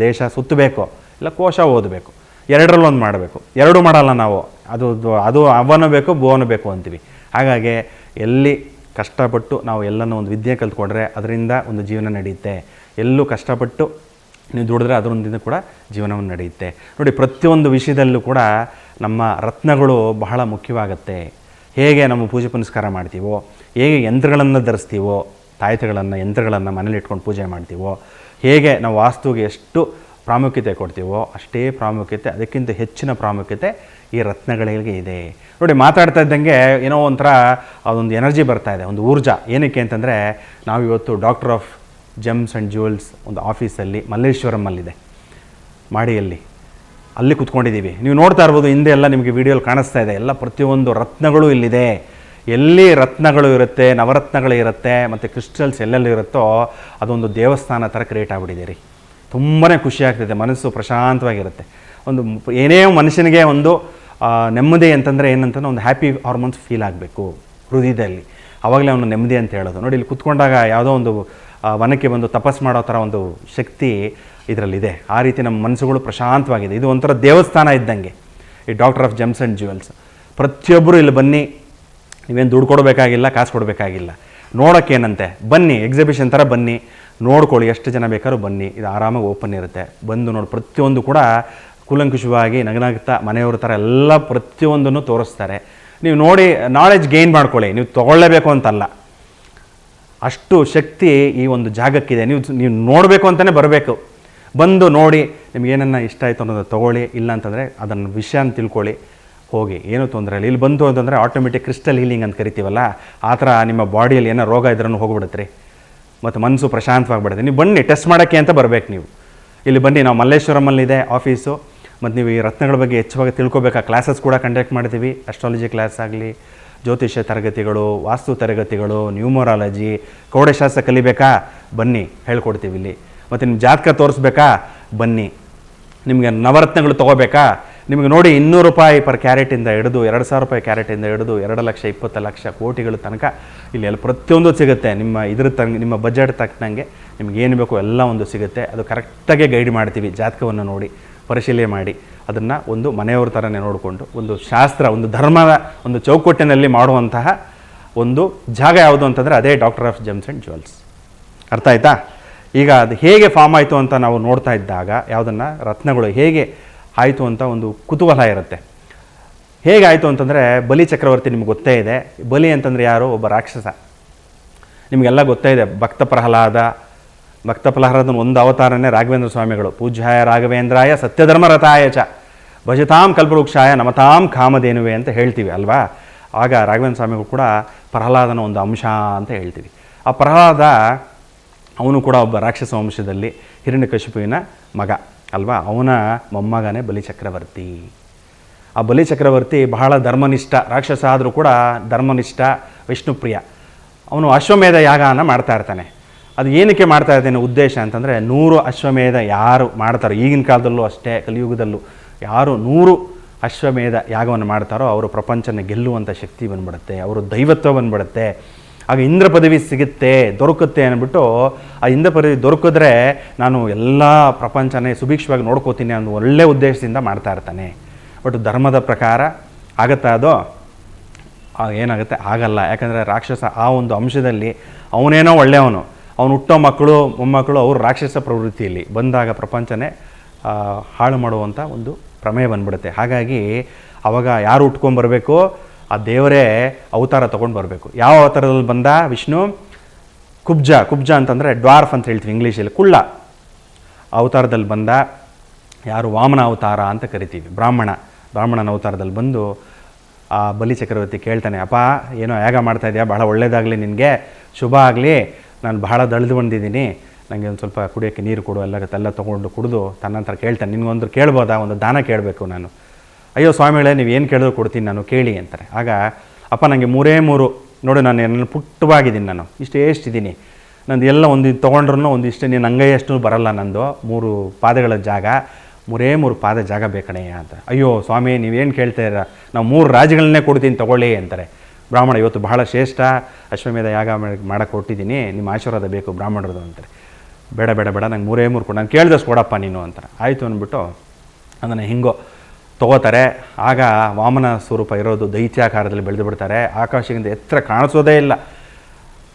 ದೇಶ ಸುತ್ತಬೇಕು, ಇಲ್ಲ ಕೋಶ ಓದಬೇಕು, ಎರಡರಲ್ಲೊಂದು ಮಾಡಬೇಕು. ಎರಡೂ ಮಾಡಲ್ಲ ನಾವು, ಅದು ಅವನು ಬೇಕು ಭುವನು ಬೇಕು ಅಂತೀವಿ. ಹಾಗಾಗಿ ಎಲ್ಲಿ ಕಷ್ಟಪಟ್ಟು ನಾವು ಎಲ್ಲನೂ ಒಂದು ವಿದ್ಯೆ ಕಲ್ತ್ಕೊಂಡ್ರೆ ಅದರಿಂದ ಒಂದು ಜೀವನ ನಡೆಯುತ್ತೆ. ಎಲ್ಲೂ ಕಷ್ಟಪಟ್ಟು ನೀವು ದುಡಿದ್ರೆ ಅದರೊಂದಿನ ಕೂಡ ಜೀವನವನ್ನು ನಡೆಯುತ್ತೆ. ನೋಡಿ, ಪ್ರತಿಯೊಂದು ವಿಷಯದಲ್ಲೂ ಕೂಡ ನಮ್ಮ ರತ್ನಗಳು ಬಹಳ ಮುಖ್ಯವಾಗುತ್ತೆ. ಹೇಗೆ ನಮ್ಮ ಪೂಜೆ ಪುನಸ್ಕಾರ ಮಾಡ್ತೀವೋ, ಹೇಗೆ ಯಂತ್ರಗಳನ್ನು ಧರಿಸ್ತೀವೋ, ತಾಯತಗಳನ್ನು ಯಂತ್ರಗಳನ್ನು ಮನೇಲಿ ಇಟ್ಕೊಂಡು ಪೂಜೆ ಮಾಡ್ತೀವೋ, ಹೇಗೆ ನಾವು ವಾಸ್ತುಗೆ ಎಷ್ಟು ಪ್ರಾಮುಖ್ಯತೆ ಕೊಡ್ತೀವೋ ಅಷ್ಟೇ ಪ್ರಾಮುಖ್ಯತೆ, ಅದಕ್ಕಿಂತ ಹೆಚ್ಚಿನ ಪ್ರಾಮುಖ್ಯತೆ ಈ ರತ್ನಗಳಿಗೆ ಇದೆ. ನೋಡಿ, ಮಾತಾಡ್ತಾ ಇದ್ದಂಗೆ ಏನೋ ಒಂಥರ ಅದೊಂದು ಎನರ್ಜಿ ಬರ್ತಾ ಇದೆ, ಒಂದು ಊರ್ಜಾ. ಏನಕ್ಕೆ ಅಂತಂದರೆ ನಾವಿವತ್ತು doctor of gems and jewels ಒಂದು ಆಫೀಸಲ್ಲಿ ಮಲ್ಲೇಶ್ವರಮಲ್ಲಿದೆ, ಮಾಡಿಯಲ್ಲಿ, ಅಲ್ಲಿ ಕೂತ್ಕೊಂಡಿದ್ದೀವಿ. ನೀವು ನೋಡ್ತಾ ಇರ್ಬೋದು, ಹಿಂದೆ ಎಲ್ಲ ನಿಮಗೆ ವಿಡಿಯೋಲಿ ಕಾಣಿಸ್ತಾ ಇದೆ. ಎಲ್ಲ ಪ್ರತಿಯೊಂದು ರತ್ನಗಳು ಇಲ್ಲಿದೆ. ಎಲ್ಲಿ ರತ್ನಗಳು ಇರುತ್ತೆ, ನವರತ್ನಗಳು ಇರುತ್ತೆ, ಮತ್ತು ಕ್ರಿಸ್ಟಲ್ಸ್ ಎಲ್ಲೆಲ್ಲಿ ಇರುತ್ತೋ ಅದೊಂದು ದೇವಸ್ಥಾನ ಥರ ಕ್ರಿಯೇಟ್ ಆಗಿಬಿಟ್ಟಿದೆ ರೀ. ತುಂಬಾ ಖುಷಿ ಆಗ್ತಿದೆ, ಮನಸ್ಸು ಪ್ರಶಾಂತವಾಗಿರುತ್ತೆ. ಒಂದು ಏನೇ ಮನುಷ್ಯನಿಗೆ ಒಂದು ನೆಮ್ಮದಿ ಅಂತಂದರೆ ಏನಂತಂದ್ರೆ ಒಂದು ಹ್ಯಾಪಿ ಹಾರ್ಮೋನ್ಸ್ ಫೀಲ್ ಆಗಬೇಕು ಹೃದಯದಲ್ಲಿ, ಆವಾಗಲೇ ಅವನು ನೆಮ್ಮದಿ ಅಂತ ಹೇಳೋದು. ನೋಡಿ, ಇಲ್ಲಿ ಕುತ್ಕೊಂಡಾಗ ಯಾವುದೋ ಒಂದು ವನಕ್ಕೆ ಬಂದು ತಪಸ್ ಮಾಡೋ ಥರ ಒಂದು ಶಕ್ತಿ ಇದರಲ್ಲಿದೆ. ಆ ರೀತಿ ನಮ್ಮ ಮನಸ್ಸುಗಳು ಪ್ರಶಾಂತವಾಗಿದೆ. ಇದು ಒಂಥರ ದೇವಸ್ಥಾನ ಇದ್ದಂಗೆ ಈ doctor of gems and jewels. ಪ್ರತಿಯೊಬ್ಬರು ಇಲ್ಲಿ ಬನ್ನಿ, ನೀವೇನು ದುಡ್ಡು ಕೊಡಬೇಕಾಗಿಲ್ಲ, ಕಾಸು ಕೊಡಬೇಕಾಗಿಲ್ಲ. ನೋಡೋಕ್ಕೇನಂತೆ, ಬನ್ನಿ, ಎಕ್ಸಿಬಿಷನ್ ಥರ ಬನ್ನಿ, ನೋಡ್ಕೊಳ್ಳಿ, ಎಷ್ಟು ಜನ ಬೇಕಾದ್ರೂ ಬನ್ನಿ, ಇದು ಆರಾಮಾಗಿ ಓಪನ್ ಇರುತ್ತೆ. ಬಂದು ನೋಡಿ, ಪ್ರತಿಯೊಂದು ಕೂಡ ಕೂಲಂಕುಷವಾಗಿ ನಗನಗ್ತಾ ಮನೆಯವ್ರ ಥರ ಎಲ್ಲ ಪ್ರತಿಯೊಂದನ್ನು ತೋರಿಸ್ತಾರೆ. ನೀವು ನೋಡಿ ನಾಲೆಡ್ಜ್ ಗೇನ್ ಮಾಡ್ಕೊಳ್ಳಿ, ನೀವು ತೊಗೊಳ್ಳೇಬೇಕು ಅಂತಲ್ಲ, ಅಷ್ಟು ಶಕ್ತಿ ಈ ಒಂದು ಜಾಗಕ್ಕಿದೆ. ನೀವು ನೋಡಬೇಕು ಅಂತಲೇ ಬರಬೇಕು. ಬಂದು ನೋಡಿ, ನಿಮ್ಗೆ ಏನನ್ನ ಇಷ್ಟ ಆಯಿತು ಅನ್ನೋದು ತೊಗೊಳ್ಳಿ, ಇಲ್ಲ ಅಂತಂದರೆ ಅದನ್ನು ವಿಷಯನ ತಿಳ್ಕೊಳ್ಳಿ, ಹೋಗಿ, ಏನೂ ತೊಂದರೆ ಇಲ್ಲ. ಇಲ್ಲಿ ಬಂತು ಅಂತಂದರೆ ಆಟೋಮೆಟಿಕ್ ಕ್ರಿಸ್ಟಲ್ ಹೀಲಿಂಗ್ ಅಂತ ಕರಿತೀವಲ್ಲ, ಆ ಥರ ನಿಮ್ಮ ಬಾಡಿಯಲ್ಲಿ ಏನೋ ರೋಗ ಇದ್ರೂ ಹೋಗ್ಬಿಡುತ್ತೆ, ಮತ್ತು ಮನಸ್ಸು ಪ್ರಶಾಂತವಾಗಿಬಿಡುತ್ತೆ. ನೀವು ಬನ್ನಿ, ಟೆಸ್ಟ್ ಮಾಡೋಕ್ಕೆ ಅಂತ ಬರಬೇಕು. ನೀವು ಇಲ್ಲಿ ಬನ್ನಿ, ನಾವು ಮಲ್ಲೇಶ್ವರಮಲ್ಲಿದೆ ಆಫೀಸು, ಮತ್ತು ನೀವು ಈ ರತ್ನಗಳ ಬಗ್ಗೆ ಹೆಚ್ಚಾಗಿ ತಿಳ್ಕೊಬೇಕಾ ಕ್ಲಾಸಸ್ ಕೂಡ ಕಂಡಕ್ಟ್ ಮಾಡ್ತೀವಿ. ಅಸ್ಟ್ರಾಲಜಿ ಕ್ಲಾಸ್ ಆಗಲಿ, ಜ್ಯೋತಿಷ್ಯ ತರಗತಿಗಳು, ವಾಸ್ತು ತರಗತಿಗಳು, ನ್ಯೂಮರಾಲಜಿ, ಕೌಡೆಶಾಸ್ತ್ರ ಕಲಿಬೇಕಾ ಬನ್ನಿ, ಹೇಳ್ಕೊಡ್ತೀವಿ ಇಲ್ಲಿ. ಮತ್ತು ನಿಮ್ಮ ಜಾತಕ ತೋರಿಸ್ಬೇಕಾ ಬನ್ನಿ. ನಿಮಗೆ ನವರತ್ನಗಳು ತೊಗೋಬೇಕಾ, ನಿಮಗೆ ನೋಡಿ 200 ರೂಪಾಯಿ ಪರ್ ಕ್ಯಾರೆಟಿಂದ ಹಿಡಿದು 2,000 ರೂಪಾಯಿ ಕ್ಯಾರೆಟಿಂದ ಹಿಡಿದು 2,20,00,000 ಕೋಟಿಗಳ ತನಕ ಇಲ್ಲಿ ಎಲ್ಲ ಪ್ರತಿಯೊಂದು ಸಿಗುತ್ತೆ. ನಿಮ್ಮ ಬಜೆಟ್ ತಕ್ಕಂಗೆ ನಿಮ್ಗೆ ಏನು ಬೇಕೋ ಎಲ್ಲ ಒಂದು ಸಿಗುತ್ತೆ. ಅದು ಕರೆಕ್ಟಾಗಿ ಗೈಡ್ ಮಾಡ್ತೀವಿ. ಜಾತಕವನ್ನು ನೋಡಿ ಪರಿಶೀಲನೆ ಮಾಡಿ ಅದನ್ನು ಒಂದು ಮನೆಯವ್ರ ಥರನೇ ನೋಡಿಕೊಂಡು ಒಂದು ಶಾಸ್ತ್ರ, ಒಂದು ಧರ್ಮದ ಒಂದು ಚೌಕಟ್ಟಿನಲ್ಲಿ ಮಾಡುವಂತಹ ಒಂದು ಜಾಗ ಯಾವುದು ಅಂತಂದರೆ ಅದೇ doctor of gems and jewels. ಅರ್ಥ ಆಯ್ತಾ? ಈಗ ಅದು ಹೇಗೆ ಫಾರ್ಮ್ ಆಯಿತು ಅಂತ ನಾವು ನೋಡ್ತಾ ಇದ್ದಾಗ, ಯಾವುದನ್ನು ರತ್ನಗಳು ಹೇಗೆ ಆಯಿತು ಅಂತ ಒಂದು ಕುತೂಹಲ ಇರುತ್ತೆ. ಹೇಗಾಯಿತು ಅಂತಂದರೆ, ಬಲಿ ಚಕ್ರವರ್ತಿ ನಿಮ್ಗೆ ಗೊತ್ತೇ ಇದೆ. ಬಲಿ ಅಂತಂದರೆ ಯಾರು? ಒಬ್ಬ ರಾಕ್ಷಸ. ನಿಮಗೆಲ್ಲ ಗೊತ್ತೇ ಇದೆ. ಭಕ್ತ ಪ್ರಹ್ಲಾದನ ಒಂದು ಅವತಾರನೇ ರಾಘವೇಂದ್ರ ಸ್ವಾಮಿಗಳು. ಪೂಜ್ಯಾಯ ರಾಘವೇಂದ್ರಾಯ ಸತ್ಯಧರ್ಮ ರಥಾಯ ಚ ಭಜತಾಂ ಕಲ್ಪವೃಕ್ಷಾಯ ನಮತಾಂ ಕಾಮಧೇನುವೆ ಅಂತ ಹೇಳ್ತೀವಿ ಅಲ್ವಾ? ಆಗ ರಾಘವೇಂದ್ರ ಸ್ವಾಮಿಗಳು ಕೂಡ ಪ್ರಹ್ಲಾದನ ಒಂದು ಅಂಶ ಅಂತ ಹೇಳ್ತೀವಿ. ಆ ಪ್ರಹ್ಲಾದ ಅವನು ಕೂಡ ಒಬ್ಬ ರಾಕ್ಷಸ ವಂಶದಲ್ಲಿ ಹಿರಣ್ಯಕಶಿಪುವಿನ ಮಗ ಅಲ್ವಾ? ಅವನ ಮೊಮ್ಮಗನೇ ಬಲಿಚಕ್ರವರ್ತಿ. ಆ ಬಲಿಚಕ್ರವರ್ತಿ ಬಹಳ ಧರ್ಮನಿಷ್ಠ ರಾಕ್ಷಸ ಆದರೂ ಕೂಡ ಧರ್ಮನಿಷ್ಠ, ವಿಷ್ಣುಪ್ರಿಯ. ಅವನು ಅಶ್ವಮೇಧ ಯಾಗನ ಮಾಡ್ತಾ ಇರ್ತಾನೆ. ಅದು ಏನಕ್ಕೆ ಮಾಡ್ತಾ ಇದ್ದೇನೆ ಉದ್ದೇಶ ಅಂತಂದರೆ, 100 ಅಶ್ವಮೇಧ ಯಾರು ಮಾಡ್ತಾರೋ, ಈಗಿನ ಕಾಲದಲ್ಲೂ ಅಷ್ಟೇ, ಕಲಿಯುಗದಲ್ಲೂ ಯಾರು 100 ಅಶ್ವಮೇಧ ಯಾಗವನ್ನು ಮಾಡ್ತಾರೋ ಅವರು ಪ್ರಪಂಚನ ಗೆಲ್ಲುವಂಥ ಶಕ್ತಿ ಬಂದ್ಬಿಡುತ್ತೆ, ಅವರು ದೈವತ್ವ ಬಂದ್ಬಿಡುತ್ತೆ. ಆಗ ಇಂದ್ರ ಪದವಿ ಸಿಗುತ್ತೆ, ದೊರಕುತ್ತೆ ಅಂದ್ಬಿಟ್ಟು, ಆ ಇಂದ್ರ ಪದವಿ ದೊರಕಿದ್ರೆ ನಾನು ಎಲ್ಲ ಪ್ರಪಂಚನೇ ಸುಭಿಕ್ಷವಾಗಿ ನೋಡ್ಕೋತೀನಿ ಅನ್ನೋ ಒಳ್ಳೆಯ ಉದ್ದೇಶದಿಂದ ಮಾಡ್ತಾ ಇರ್ತಾನೆ. ಬಟ್ ಧರ್ಮದ ಪ್ರಕಾರ ಆಗುತ್ತಾ ಅದು? ಏನಾಗುತ್ತೆ? ಆಗಲ್ಲ. ಯಾಕಂದರೆ ರಾಕ್ಷಸ ಆ ಒಂದು ಅಂಶದಲ್ಲಿ ಅವನೇನೋ ಒಳ್ಳೆಯವನು, ಅವನು ಹುಟ್ಟೋ ಮಕ್ಕಳು ಮೊಮ್ಮಕ್ಕಳು ಅವರು ರಾಕ್ಷಸ ಪ್ರವೃತ್ತಿಯಲ್ಲಿ ಬಂದಾಗ ಪ್ರಪಂಚನೇ ಹಾಳು ಮಾಡುವಂಥ ಒಂದು ಪ್ರಮೇಯ ಬಂದ್ಬಿಡುತ್ತೆ. ಹಾಗಾಗಿ ಅವಾಗ ಯಾರು ಉಟ್ಕೊಂಡ್ಬರ್ಬೇಕು? ಆ ದೇವರೇ ಅವತಾರ ತೊಗೊಂಡು ಬರಬೇಕು. ಯಾವ ಅವತಾರದಲ್ಲಿ ಬಂದ ವಿಷ್ಣು? ಕುಬ್ಜ ಅಂತಂದರೆ ಡ್ವಾರ್ಫ್ ಅಂತ ಹೇಳ್ತೀವಿ ಇಂಗ್ಲೀಷಲ್ಲಿ, ಕುಳ್ಳ ಅವತಾರದಲ್ಲಿ ಬಂದ. ಯಾರು? ವಾಮನ ಅವತಾರ ಅಂತ ಕರಿತೀವಿ. ಬ್ರಾಹ್ಮಣನ ಅವತಾರದಲ್ಲಿ ಬಂದು ಆ ಬಲಿ ಚಕ್ರವರ್ತಿ ಕೇಳ್ತಾನೆ, ಅಪ್ಪ ಏನೋ ಯಾಗ ಮಾಡ್ತಾ ಇದೆಯಾ, ಬಹಳ ಒಳ್ಳೇದಾಗಲಿ, ನಿನಗೆ ಶುಭ ಆಗಲಿ, ನಾನು ಬಹಳ ದಳ್ದು ಬಂದಿದ್ದೀನಿ, ನನಗೆ ಒಂದು ಸ್ವಲ್ಪ ಕುಡಿಯೋಕ್ಕೆ ನೀರು ಕೊಡು, ಎಲ್ಲ ತೊಗೊಂಡು ಕುಡಿದು ತನ್ನಂತರ ಕೇಳ್ತಾನೆ, ನಿನಗೊಂದು ಕೇಳ್ಬೋದಾ, ಒಂದು ದಾನ ಕೇಳಬೇಕು ನಾನು. ಅಯ್ಯೋ ಸ್ವಾಮಿಗಳೇ, ನೀವು ಏನು ಕೇಳಿದ್ರು ಕೊಡ್ತೀನಿ ನಾನು, ಕೇಳಿ ಅಂತಾರೆ. ಆಗ ಅಪ್ಪ ನನಗೆ 3 ನೋಡಿ, ನಾನು ಪುಟ್ಟವಾಗಿದ್ದೀನಿ, ನಾನು ಎಷ್ಟಿದ್ದೀನಿ, ನಂದು ಎಲ್ಲ ಒಂದು ತೊಗೊಂಡ್ರೂ ಒಂದಿಷ್ಟು ನೀನು ಅಂಗೈಯಷ್ಟು ಬರಲ್ಲ, ನಂದು 3 ಪಾದಗಳ ಜಾಗ, 3 ಪಾದ ಜಾಗ ಬೇಕಣಯ್ಯ ಅಂತ. ಅಯ್ಯೋ ಸ್ವಾಮಿ, ನೀವೇನು ಕೇಳ್ತಾಯಿರ, ನಾವು 3 ರಾಜ್ಯಗಳನ್ನೇ ಕೊಡ್ತೀನಿ ತೊಗೊಳ್ಳಿ ಅಂತಾರೆ. ಬ್ರಾಹ್ಮಣ, ಇವತ್ತು ಬಹಳ ಶ್ರೇಷ್ಠ ಅಶ್ವಮೇಧ ಯಾಗ ಮಾಡೋಕ್ಕೆ ಕೊಟ್ಟಿದ್ದೀನಿ, ನಿಮ್ಮ ಆಶೀರ್ವಾದ ಬೇಕು ಬ್ರಾಹ್ಮಣರದು ಅಂತಾರೆ. ಬೇಡ ನಂಗೆ 3 ಕೊಡು, ನಾನು ಕೇಳಿದಷ್ಟು ಕೊಡಪ್ಪ ನೀನು ಅಂತಾರೆ. ಆಯಿತು ಅಂದ್ಬಿಟ್ಟು ಅದನ್ನು ಹಿಂಗೋ ತೊಗೋತಾರೆ. ಆಗ ವಾಮನ ಸ್ವರೂಪ ಇರೋದು ದೈತ್ಯಾಕಾರದಲ್ಲಿ ಬೆಳೆದು ಬಿಡ್ತಾರೆ. ಆಕಾಶದಿಂದ ಎತ್ತರ ಕಾಣಿಸೋದೇ ಇಲ್ಲ.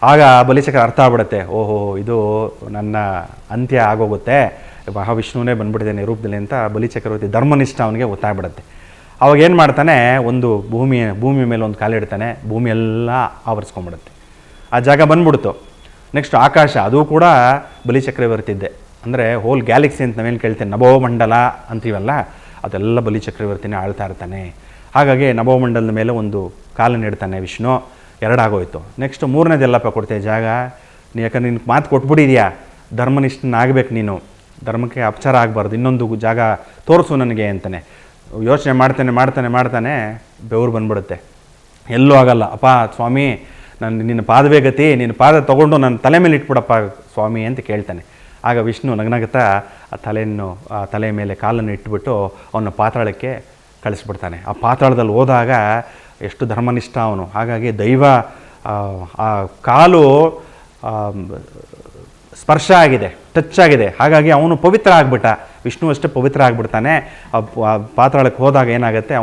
ಆಗ ಬಲಿಚಕ್ರ ಅರ್ಥ ಆಗ್ಬಿಡುತ್ತೆ, ಓಹೋ ಇದು ನನ್ನ ಅಂತ್ಯ ಆಗೋಗುತ್ತೆ, ಮಹಾವಿಷ್ಣುವೇ ಬಂದ್ಬಿಟ್ಟಿದ್ದೇನೆ ರೂಪದಲ್ಲಿ ಅಂತ ಬಲಿಚಕ್ರವರ್ತಿ ಧರ್ಮನಿಷ್ಠ ಅವನಿಗೆ ಗೊತ್ತಾಗ್ಬಿಡುತ್ತೆ. ಅವಾಗ ಏನು ಮಾಡ್ತಾನೆ, ಒಂದು ಭೂಮಿ ಮೇಲೆ ಒಂದು ಕಾಲಿಡ್ತಾನೆ, ಭೂಮಿ ಎಲ್ಲ ಆವರಿಸ್ಕೊಂಡ್ಬಿಡುತ್ತೆ, ಆ ಜಾಗ ಬಂದ್ಬಿಡ್ತು. ನೆಕ್ಸ್ಟ್ ಆಕಾಶ, ಅದು ಕೂಡ ಬಲಿಚಕ್ರವರ್ತಿದ್ದೆ, ಅಂದರೆ ಹೋಲ್ ಗ್ಯಾಲಕ್ಸಿ ಅಂತ ನಾವೇನು ಕೇಳ್ತೇನೆ, ನಭೋಮಂಡಲ ಅಂತೀವಲ್ಲ, ಅದೆಲ್ಲ ಬಲಿಚಕ್ರವರ್ತಿನೇ ಆಳ್ತಾ ಇರ್ತಾನೆ. ಹಾಗಾಗಿ ನಭೋಮಂಡಲದ ಮೇಲೆ ಒಂದು ಕಾಲನ್ನು ಇಡ್ತಾನೆ ವಿಷ್ಣು. 2 ಆಗೋಯ್ತು. ನೆಕ್ಸ್ಟ್ 3ನೇದೆಲ್ಲಪ್ಪ ಕೊಡ್ತೇವೆ ಜಾಗ, ಯಾಕಂದ್ರೆ ನಿನ್ಗೆ ಮಾತು ಕೊಟ್ಬಿಟ್ಟಿದ್ಯಾ, ಧರ್ಮನಿಷ್ಠನಾಗಬೇಕು ನೀನು, ಧರ್ಮಕ್ಕೆ ಅಪಚಾರ ಆಗಬಾರ್ದು, ಇನ್ನೊಂದು ಜಾಗ ತೋರಿಸು ನನಗೆ ಅಂತಾನೆ. ಯೋಚನೆ ಮಾಡ್ತಾನೆ ಬೆವರು ಬಂದ್ಬಿಡುತ್ತೆ, ಎಲ್ಲೂ ಆಗಲ್ಲ. ಅಪ್ಪ ಸ್ವಾಮಿ, ನಿನ್ನ ಪಾದವೇ ಗತಿ, ನಿನ್ನ ಪಾದ ತೊಗೊಂಡು ನನ್ನ ತಲೆ ಮೇಲೆ ಇಟ್ಬಿಡಪ್ಪ ಸ್ವಾಮಿ ಅಂತ ಕೇಳ್ತಾನೆ. ಆಗ ವಿಷ್ಣು ನಗನಗುತ್ತಾ ಆ ತಲೆ ಮೇಲೆ ಕಾಲನ್ನು ಇಟ್ಬಿಟ್ಟು ಅವನ ಪಾತಾಳಕ್ಕೆ ಕಳಿಸ್ಬಿಡ್ತಾನೆ. ಆ ಪಾತಾಳದಲ್ಲಿ ಹೋದಾಗ ಎಷ್ಟು ಧರ್ಮನಿಷ್ಠ ಅವನು. ಹಾಗಾಗಿ ದೈವ ಆ ಕಾಲು ಸ್ಪರ್ಶ ಆಗಿದೆ, ಟಚ್ ಆಗಿದೆ. ಹಾಗಾಗಿ ಅವನು ಪವಿತ್ರ ಆಗ್ಬಿಟ್ಟ, ವಿಷ್ಣು ಅಷ್ಟೇ ಪವಿತ್ರ ಆಗಿಬಿಡ್ತಾನೆ. ಪಾತಾಳಕ್ಕೆ ಹೋದಾಗ ಏನಾಗುತ್ತೆ,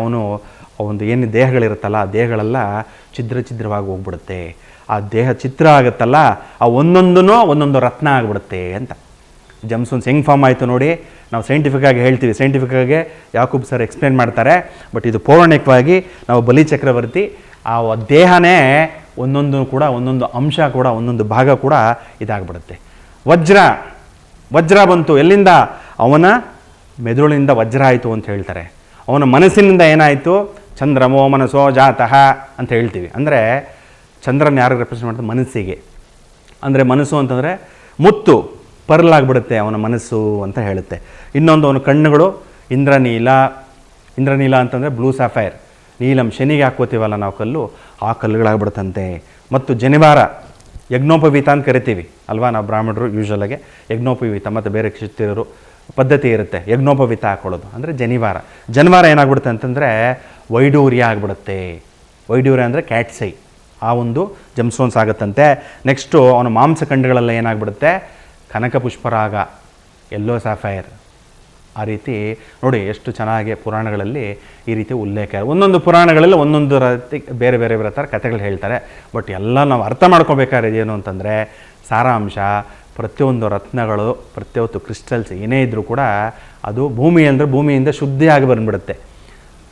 ಒಂದು ಏನು ದೇಹಗಳಿರುತ್ತಲ್ಲ ಆ ದೇಹಗಳೆಲ್ಲ ಛಿದ್ರವಾಗಿ ಹೋಗ್ಬಿಡುತ್ತೆ. ಆ ದೇಹ ಚಿತ್ರ ಆಗುತ್ತಲ್ಲ ಆ ಒಂದೊಂದು ರತ್ನ ಆಗಿಬಿಡುತ್ತೆ ಅಂತ. ಜಮ್ಸ್ಟೋನ್ಸ್ ಹೆಂಗೆ ಫಾರ್ಮ್ ಆಯಿತು ನೋಡಿ, ನಾವು ಸೈಂಟಿಫಿಕ್ಕಾಗಿ ಹೇಳ್ತೀವಿ, ಸೈಂಟಿಫಿಕ್ಕಾಗಿ ಯಾಕೂಬ್ ಸರ್ ಎಕ್ಸ್ಪ್ಲೇನ್ ಮಾಡ್ತಾರೆ. ಬಟ್ ಇದು ಪೌರಾಣಿಕವಾಗಿ ನಾವು ಬಲಿ ಚಕ್ರವರ್ತಿ ಆ ದೇಹನೇ ಒಂದೊಂದು ಅಂಶ ಕೂಡ ಒಂದೊಂದು ಭಾಗ ಕೂಡ ಇದಾಗ್ಬಿಡುತ್ತೆ. ವಜ್ರ ಬಂತು ಎಲ್ಲಿಂದ? ಅವನ ಮೆದುಳಿನಿಂದ ವಜ್ರ ಆಯಿತು ಅಂತ ಹೇಳ್ತಾರೆ. ಅವನ ಮನಸ್ಸಿನಿಂದ ಏನಾಯಿತು? ಚಂದ್ರಮೋ ಮನಸ್ಸೋ ಜಾತಃ ಅಂತ ಹೇಳ್ತೀವಿ. ಅಂದರೆ ಚಂದ್ರನ ಯಾರಿಗೆ ರೆಪ್ರೆಸೆಂಟ್ ಮಾಡ್ತಾರೆ? ಮನಸ್ಸಿಗೆ. ಅಂದರೆ ಮನಸ್ಸು ಅಂತಂದರೆ ಮುತ್ತು ಪರ್ಲಾಗ್ಬಿಡುತ್ತೆ ಅವನ ಮನಸ್ಸು ಅಂತ ಹೇಳುತ್ತೆ. ಇನ್ನೊಂದು ಅವನ ಕಣ್ಣುಗಳು ಇಂದ್ರನೀಲ ಅಂತಂದರೆ ಬ್ಲೂ ಸ್ಯಾಫೈರ್, ನೀಲಂ, ಶನಿಗೆ ಹಾಕ್ಕೋತೀವಲ್ಲ ನಾವು ಕಲ್ಲು, ಆ ಕಲ್ಲುಗಳಾಗ್ಬಿಡುತ್ತಂತೆ. ಮತ್ತು ಜನಿವಾರ, ಯಜ್ಞೋಪವೀತ ಅಂತ ಕರಿತೀವಿ ಅಲ್ವಾ ನಾವು ಬ್ರಾಹ್ಮಣರು ಯೂಶ್ವಲಾಗೆ. ಯಜ್ಞೋಪವೀತ ಮತ್ತು ಬೇರೆ ಕ್ಷತ್ರಿಯರು ಪದ್ಧತಿ ಇರುತ್ತೆ ಯಜ್ಞೋಪವೀತ ಹಾಕ್ಕೊಳ್ಳೋದು. ಅಂದರೆ ಜನಿವಾರ ಏನಾಗ್ಬಿಡುತ್ತೆ ಅಂತಂದರೆ ವೈಡೂರ್ಯ ಆಗಿಬಿಡುತ್ತೆ. ವೈಡೂರ್ಯ ಅಂದರೆ ಕ್ಯಾಟ್ಸೈ, ಆ ಒಂದು ಜಮ್ಸ್ಟೋನ್ಸ್ ಆಗುತ್ತಂತೆ. ನೆಕ್ಸ್ಟು ಅವನ ಮಾಂಸಖಂಡಗಳೆಲ್ಲ ಏನಾಗ್ಬಿಡುತ್ತೆ? ಕನಕ ಪುಷ್ಪರಾಗ, ಯೆಲ್ಲೋ ಸ್ಯಾಫೈರ್. ಆ ರೀತಿ ನೋಡಿ ಎಷ್ಟು ಚೆನ್ನಾಗಿ ಪುರಾಣಗಳಲ್ಲಿ ಈ ರೀತಿ ಉಲ್ಲೇಖ. ಒಂದೊಂದು ಪುರಾಣಗಳಲ್ಲಿ ಒಂದೊಂದು ರೀತಿ ಬೇರೆ ಥರ ಕಥೆಗಳು ಹೇಳ್ತಾರೆ. ಬಟ್ ಎಲ್ಲ ನಾವು ಅರ್ಥ ಮಾಡ್ಕೋಬೇಕಾದ್ರೆ ಏನು ಅಂತಂದರೆ ಸಾರಾಂಶ, ಪ್ರತಿಯೊಂದು ರತ್ನಗಳು, ಪ್ರತಿಯೊಂದು ಕ್ರಿಸ್ಟಲ್ಸ್ ಏನೇ ಇದ್ದರೂ ಕೂಡ ಅದು ಭೂಮಿಯಿಂದ ಶುದ್ಧಿಯಾಗಿ ಬಂದುಬಿಡುತ್ತೆ.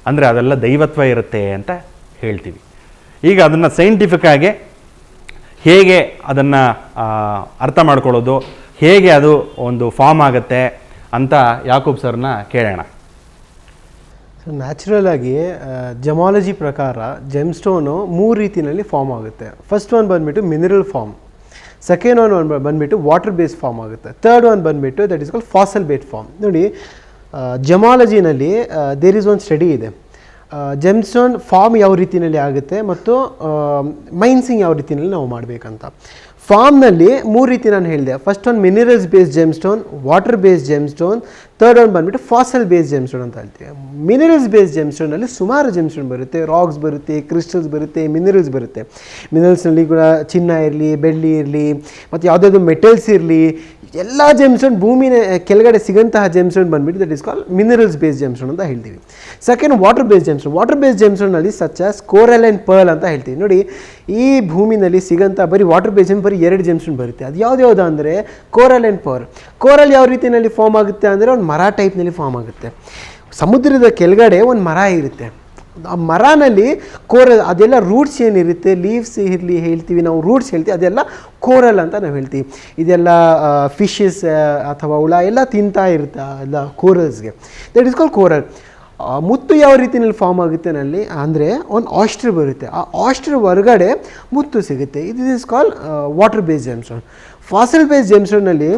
ಅಂದರೆ ಅದೆಲ್ಲ ದೈವತ್ವ ಇರುತ್ತೆ ಅಂತ ಹೇಳ್ತೀವಿ. ಈಗ ಅದನ್ನು ಸೈಂಟಿಫಿಕ್ಕಾಗಿ ಹೇಗೆ ಅದನ್ನು ಅರ್ಥ ಮಾಡ್ಕೊಳ್ಳೋದು, ಹೇಗೆ ಅದು ಒಂದು ಫಾರ್ಮ್ ಆಗುತ್ತೆ ಅಂತ ಯಾಕೂಬ್ ಸರ್ನ ಕೇಳೋಣ. ಸೊ ನ್ಯಾಚುರಲ್ ಆಗಿ ಜಮಾಲಜಿ ಪ್ರಕಾರ ಜೆಮ್ಸ್ಟೋನು 3 ರೀತಿಯಲ್ಲಿ ಫಾರ್ಮ್ ಆಗುತ್ತೆ. ಫಸ್ಟ್ ಒನ್ ಬಂದುಬಿಟ್ಟು ಮಿನರಲ್ ಫಾರ್ಮ್, ಸೆಕೆಂಡ್ ಒನ್ ಬಂದುಬಿಟ್ಟು ವಾಟರ್ ಬೇಸ್ಡ್ ಫಾರ್ಮ್ ಆಗುತ್ತೆ, ಥರ್ಡ್ ಒನ್ ಬಂದುಬಿಟ್ಟು that is called fossil based form. ನೋಡಿ, ಜಮಾಲಜಿನಲ್ಲಿ ದೇರ್ ಈಸ್ ಒನ್ ಸ್ಟಡಿ ಇದೆ. ಜೆಮ್ಸ್ಟೋನ್ ಫಾರ್ಮ್ ಯಾವ ರೀತಿಯಲ್ಲಿ ಆಗುತ್ತೆ ಮತ್ತು ಮೈನ್ಸಿಂಗ್ ಯಾವ ರೀತಿಯಲ್ಲಿ ನಾವು ಮಾಡಬೇಕಂತ. ಫಾರ್ಮ್ನಲ್ಲಿ 3 ರೀತಿ ನಾನು ಹೇಳಿದೆ. First one minerals based gemstone, water based gemstone, third one ಬಂದುಬಿಟ್ಟು ಫಾಸಲ್ ಬೇಸ್ಡ್ ಜೆಮ್ಸ್ಟೋನ್ ಅಂತ ಹೇಳ್ತೀವಿ. ಮಿನರಲ್ಸ್ ಬೇಸ್ಡ್ ಜೆಮ್ಸ್ಟೋನಲ್ಲಿ ಸುಮಾರು ಜೆಮ್ಸ್ಟೋನ್ ಬರುತ್ತೆ, ರಾಕ್ಸ್ ಬರುತ್ತೆ, ಕ್ರಿಸ್ಟಲ್ಸ್ ಬರುತ್ತೆ, ಮಿನರಲ್ಸ್ ಬರುತ್ತೆ. ಮಿನರಲ್ಸ್ನಲ್ಲಿ ಕೂಡ ಚಿನ್ನ ಇರಲಿ, ಬೆಳ್ಳಿ ಇರಲಿ, ಮತ್ತು ಯಾವುದಾದ್ರು ಮೆಟಲ್ಸ್ ಇರಲಿ, ಎಲ್ಲ ಜೆಮ್ಸ್ಟೋನ್ ಭೂಮಿನ ಕೆಳಗಡೆ ಸಿಗೋಂತಹ ಜೆಮ್ಸ್ಟೋನ್ ಬಂದುಬಿಟ್ಟು that is called minerals based gemstone ಅಂತ ಹೇಳ್ತೀವಿ. Second water based gemstone. Water based ಜೆಮ್ಸ್ಟೋನಲ್ಲಿ such as coral and pearl ಅಂತ ಹೇಳ್ತೀವಿ. ನೋಡಿ, ಈ ಭೂಮಿನಲ್ಲಿ ಸಿಗೋಂಥ ಬರೀ ವಾಟರ್ ಬೇಸ್ಡ್ ಬರೀ 2 ಜೆಮ್ಸ್ಟೋನ್ ಬರುತ್ತೆ. ಅದು ಯಾವ್ದು ಅಂದರೆ ಕೋರಲ್ ಆ್ಯಂಡ್ ಪರ್ಲ್. ಕೋರಲ್ ಯಾವ ರೀತಿಯಲ್ಲಿ ಫಾರ್ಮ್ ಆಗುತ್ತೆ ಅಂದರೆ ಒಂದು ಮರ ಟೈಪ್ನಲ್ಲಿ ಫಾರ್ಮ್ ಆಗುತ್ತೆ. ಸಮುದ್ರದ ಕೆಳಗಡೆ ಒಂದು ಮರ ಇರುತ್ತೆ, ಆ ಮರನಲ್ಲಿ ಕೋರಲ್, ಅದೆಲ್ಲ ರೂಟ್ಸ್ ಏನಿರುತ್ತೆ, ಲೀವ್ಸ್ ಇರಲಿ ಹೇಳ್ತೀವಿ ನಾವು, ರೂಟ್ಸ್ ಹೇಳ್ತೀವಿ, ಅದೆಲ್ಲ ಕೋರಲ್ ಅಂತ ನಾವು ಹೇಳ್ತೀವಿ. ಇದೆಲ್ಲ ಫಿಶಸ್ ಅಥವಾ ಹುಳ ಎಲ್ಲ ತಿಂತಾ ಇರುತ್ತೆ ಎಲ್ಲ ಕೋರಲ್ಸ್ಗೆ, ದಟ್ ಇಸ್ ಕಾಲ್ಡ್ ಕೋರಲ್. ಮುತ್ತು ಯಾವ ರೀತಿಯಲ್ಲಿ ಫಾರ್ಮ್ ಆಗುತ್ತೆ ನಲ್ಲಿ ಅಂದರೆ ಒಂದು ಆಸ್ಟ್ರ್ ಬರುತ್ತೆ, ಆ ಆಸ್ಟ್ರ್ ಹೊರಗಡೆ ಮುತ್ತು ಸಿಗುತ್ತೆ. ಇದು is called water based gemstone. Fossil based ಜೆಮ್ಸ್ಟೋನಲ್ಲಿ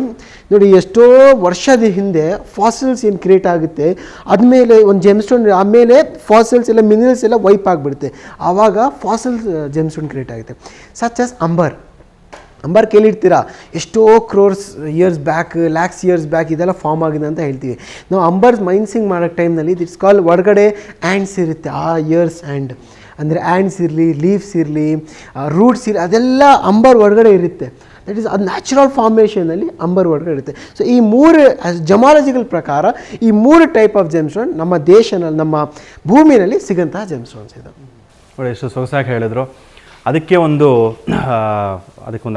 ನೋಡಿ, ಎಷ್ಟೋ ವರ್ಷದ ಹಿಂದೆ ಫಾಸಿಲ್ಸ್ ಏನು ಕ್ರಿಯೇಟ್ ಆಗುತ್ತೆ, ಆದಮೇಲೆ ಒಂದು ಜೆಮ್ಸ್ಟೋನ್ ಆಮೇಲೆ ಫಾಸಿಲ್ಸ್ ಎಲ್ಲ ಮಿನರಲ್ಸ್ ಎಲ್ಲ ವೈಪ್ ಆಗಿಬಿಡುತ್ತೆ, ಆವಾಗ ಫಾಸಿಲ್ ಜೆಮ್ಸ್ಟೋನ್ ಕ್ರಿಯೇಟ್ ಆಗುತ್ತೆ. ಸಚ್ ಆಸ್ ಅಂಬರ್ ಕೇಳಿರ್ತೀರಾ, ಎಷ್ಟೋ crores years back, lakhs years back ಇದೆಲ್ಲ ಫಾರ್ಮ್ ಆಗಿದೆ ಅಂತ ಹೇಳ್ತೀವಿ ನಾವು. ಅಂಬರ್ ಮೈನ್ಸಿಂಗ್ ಮಾಡೋ ಟೈಮ್ನಲ್ಲಿ ಇಟ್ಸ್ ಕಾಲ್ ಹೊರಗಡೆ ಆ್ಯಂಡ್ಸ್ ಇರುತ್ತೆ, ಆ ಇಯರ್ಸ್ ಆ್ಯಂಡ್ ಅಂದರೆ ಆ್ಯಂಡ್ಸ್ ಇರಲಿ, ಲೀವ್ಸ್ ಇರಲಿ, ರೂಟ್ಸ್ ಇರಲಿ, ಅದೆಲ್ಲ ಅಂಬರ್ ಹೊರಗಡೆ ಇರುತ್ತೆ. ದಟ್ ಈಸ್ ಅದು ನ್ಯಾಚುರಲ್ ಫಾರ್ಮೇಷನಲ್ಲಿ ಅಂಬರ್ ಹೊರಗಡೆ ಇರುತ್ತೆ. ಸೊ ಈ 3 ಜಮಾಲಜಿಕಲ್ ಪ್ರಕಾರ ಈ 3 ಟೈಪ್ ಆಫ್ ಜೆಮ್ಸ್ಟೋನ್ ನಮ್ಮ ದೇಶನಲ್ಲಿ, ನಮ್ಮ ಭೂಮಿಯಲ್ಲಿ ಸಿಗೋಂತಹ ಜೆಮ್ಸ್ಟೋನ್ಸ್ ಇದೆ. ನೋಡಿ, ಎಷ್ಟು ಸೊಗಸಾಗಿ ಹೇಳಿದ್ರು. ಅದಕ್ಕೆ ಒಂದು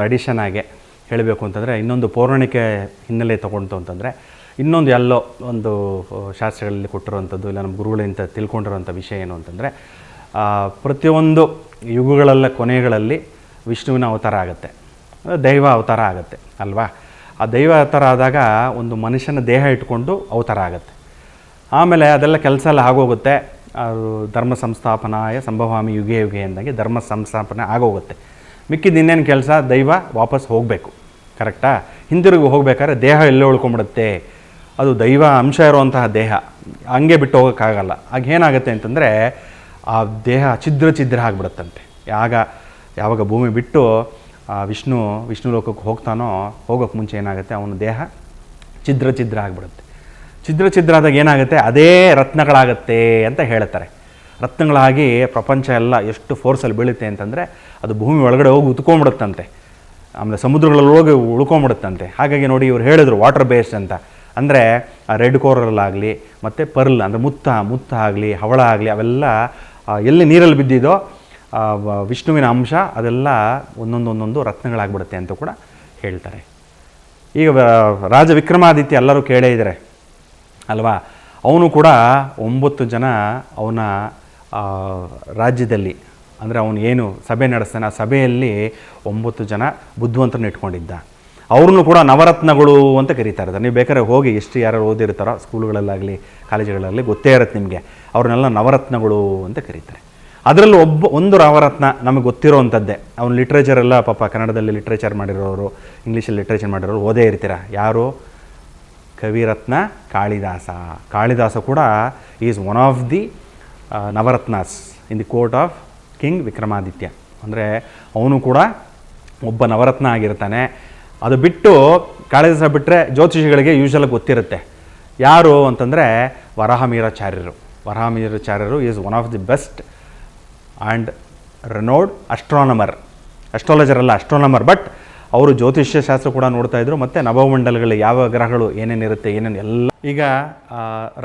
ಅಡಿಷನ್ ಆಗಿ ಹೇಳಬೇಕು ಅಂತಂದರೆ, ಇನ್ನೊಂದು ಪೌರಾಣಿಕ ಹಿನ್ನೆಲೆ ತೊಗೊಂಡು ಅಂತಂದರೆ, ಇನ್ನೊಂದು ಎಲ್ಲೋ ಒಂದು ಶಾಸ್ತ್ರಗಳಲ್ಲಿ ಕೊಟ್ಟಿರುವಂಥದ್ದು, ಇಲ್ಲ ನಮ್ಮ ಗುರುಗಳಿಂದ ತಿಳ್ಕೊಂಡಿರೋಂಥ ವಿಷಯ ಏನು ಅಂತಂದರೆ, ಪ್ರತಿಯೊಂದು ಯುಗಗಳೆಲ್ಲ ಕೊನೆಗಳಲ್ಲಿ ವಿಷ್ಣುವಿನ ಅವತಾರ ಆಗುತ್ತೆ, ದೈವ ಅವತಾರ ಆಗುತ್ತೆ ಅಲ್ವಾ. ಆ ದೈವ ಅವತಾರ ಆದಾಗ ಒಂದು ಮನುಷ್ಯನ ದೇಹ ಇಟ್ಕೊಂಡು ಅವತಾರ ಆಗುತ್ತೆ. ಆಮೇಲೆ ಅದೆಲ್ಲ ಕೆಲಸ ಎಲ್ಲ ಆಗೋಗುತ್ತೆ. ಅದು ಧರ್ಮ ಸಂಸ್ಥಾಪನಾಯ ಸಂಭವಾಮಿ ಯುಗೆ ಎಂದಾಗೆ ಧರ್ಮ ಸಂಸ್ಥಾಪನೆ ಆಗೋಗುತ್ತೆ. ಮಿಕ್ಕಿದ ಇನ್ನೇನು ಕೆಲಸ, ದೈವ ವಾಪಸ್ ಹೋಗಬೇಕು, ಕರೆಕ್ಟಾ? ಹಿಂದಿರುಗಿ ಹೋಗ್ಬೇಕಾದ್ರೆ ದೇಹ ಎಲ್ಲೇ ಉಳ್ಕೊಂಬಿಡುತ್ತೆ. ಅದು ದೈವ ಅಂಶ ಇರುವಂತಹ ದೇಹ, ಹಂಗೆ ಬಿಟ್ಟು ಹೋಗೋಕ್ಕಾಗಲ್ಲ. ಆಗ ಏನಾಗುತ್ತೆ ಅಂತಂದರೆ, ಆ ದೇಹ ಛಿದ್ರ ಆಗಿಬಿಡುತ್ತಂತೆ. ಯಾವಾಗ ಭೂಮಿ ಬಿಟ್ಟು ವಿಷ್ಣು ಲೋಕಕ್ಕೆ ಹೋಗ್ತಾನೋ, ಹೋಗೋಕ್ಕೆ ಮುಂಚೆ ಏನಾಗುತ್ತೆ, ಅವನ ದೇಹ ಛಿದ್ರ ಆಗಿಬಿಡುತ್ತೆ. ಛಿದ್ರ ಆದಾಗ ಏನಾಗುತ್ತೆ, ಅದೇ ರತ್ನಗಳಾಗತ್ತೆ ಅಂತ ಹೇಳ್ತಾರೆ. ರತ್ನಗಳಾಗಿ ಪ್ರಪಂಚ ಎಲ್ಲ ಎಷ್ಟು ಫೋರ್ಸಲ್ಲಿ ಬೀಳುತ್ತೆ ಅಂತಂದರೆ, ಅದು ಭೂಮಿ ಒಳಗಡೆ ಹೋಗಿ ಉತ್ಕೊಂಡ್ಬಿಡುತ್ತಂತೆ, ಆಮೇಲೆ ಸಮುದ್ರಗಳಲ್ಲಿ ಹೋಗಿ ಉಳ್ಕೊಂಬಿಡುತ್ತಂತೆ. ಹಾಗಾಗಿ ನೋಡಿ, ಇವ್ರು ಹೇಳಿದ್ರು ವಾಟರ್ ಬೇಸ್ಡ್ ಅಂತ. ಅಂದರೆ ಆ ರೆಡ್ ಕೋರಲ್ ಆಗಲಿ ಮತ್ತು ಪರ್ಲ್ ಅಂದರೆ ಮುತ್ತ ಆಗಲಿ, ಹವಳ ಆಗಲಿ, ಅವೆಲ್ಲ ಎಲ್ಲಿ ನೀರಲ್ಲಿ ಬಿದ್ದಿದೋ ವಿಷ್ಣುವಿನ ಅಂಶ ಅದೆಲ್ಲ ಒಂದೊಂದು ರತ್ನಗಳಾಗ್ಬಿಡುತ್ತೆ ಅಂತ ಕೂಡ ಹೇಳ್ತಾರೆ. ಈಗ ರಾಜ ವಿಕ್ರಮಾದಿತ್ಯ ಎಲ್ಲರೂ ಕೇಳೇ ಇದ್ದಾರೆ ಅಲ್ವಾ. ಅವನು ಕೂಡ 9 ಜನ ಅವನ ರಾಜ್ಯದಲ್ಲಿ, ಅಂದರೆ ಅವನು ಏನು ಸಭೆ ನಡೆಸ್ತಾನೆ ಆ ಸಭೆಯಲ್ಲಿ 9 ಜನ ಬುದ್ಧಿವಂತರನ್ನ ಇಟ್ಕೊಂಡಿದ್ದ. ಅವ್ರನ್ನೂ ಕೂಡ ನವರತ್ನಗಳು ಅಂತ ಕರೀತಾರೆ. ನೀವು ಬೇಕಾದ್ರೆ ಹೋಗಿ ಎಷ್ಟು ಯಾರು ಓದಿರ್ತಾರೋ ಸ್ಕೂಲ್ಗಳಲ್ಲಾಗಲಿ ಕಾಲೇಜುಗಳಾಗಲಿ ಗೊತ್ತೇ ಇರುತ್ತೆ ನಿಮಗೆ, ಅವ್ರನ್ನೆಲ್ಲ ನವರತ್ನಗಳು ಅಂತ ಕರೀತಾರೆ. ಅದರಲ್ಲೂ ಒಂದು ನವರತ್ನ ನಮಗೆ ಗೊತ್ತಿರೋ ಅಂಥದ್ದೇ. ಅವನು ಲಿಟ್ರೇಚರ್ ಎಲ್ಲ ಪಾಪ ಕನ್ನಡದಲ್ಲಿ ಲಿಟ್ರೇಚರ್ ಮಾಡಿರೋರು, ಇಂಗ್ಲೀಷಲ್ಲಿ ಲಿಟ್ರೇಚರ್ ಮಾಡಿರೋರು ಓದೇ ಇರ್ತೀರ. ಯಾರು? ಕವಿರತ್ನ ಕಾಳಿದಾಸ. ಕಾಳಿದಾಸ ಕೂಡ is one of the navaratnas in the court of king Vikramaditya. ಅಂದರೆ ಅವನು ಕೂಡ ಒಬ್ಬ ನವರತ್ನ ಆಗಿರ್ತಾನೆ. ಅದು ಬಿಟ್ಟು ಕಾಳಿದಾಸ ಬಿಟ್ಟರೆ ಜ್ಯೋತಿಷಿಗಳಿಗೆ ಯೂಶಲಾಗಿ ಗೊತ್ತಿರುತ್ತೆ. ಯಾರು ಅಂತಂದರೆ ವರಾಹಮಿಹಿರಾಚಾರ್ಯರು. ವರಾಹಮಿಹಿರಾಚಾರ್ಯರು is one of the best and renowned astrologer ಅಲ್ಲ, ಅಸ್ಟ್ರಾನಮರ್. ಬಟ್ ಅವರು ಜ್ಯೋತಿಷ್ಯ ಶಾಸ್ತ್ರ ಕೂಡ ನೋಡ್ತಾ ಇದ್ರು, ಮತ್ತು ನವಮಂಡಲಗಳು ಯಾವ ಗ್ರಹಗಳು ಏನೇನಿರುತ್ತೆ ಏನೇನು ಎಲ್ಲ. ಈಗ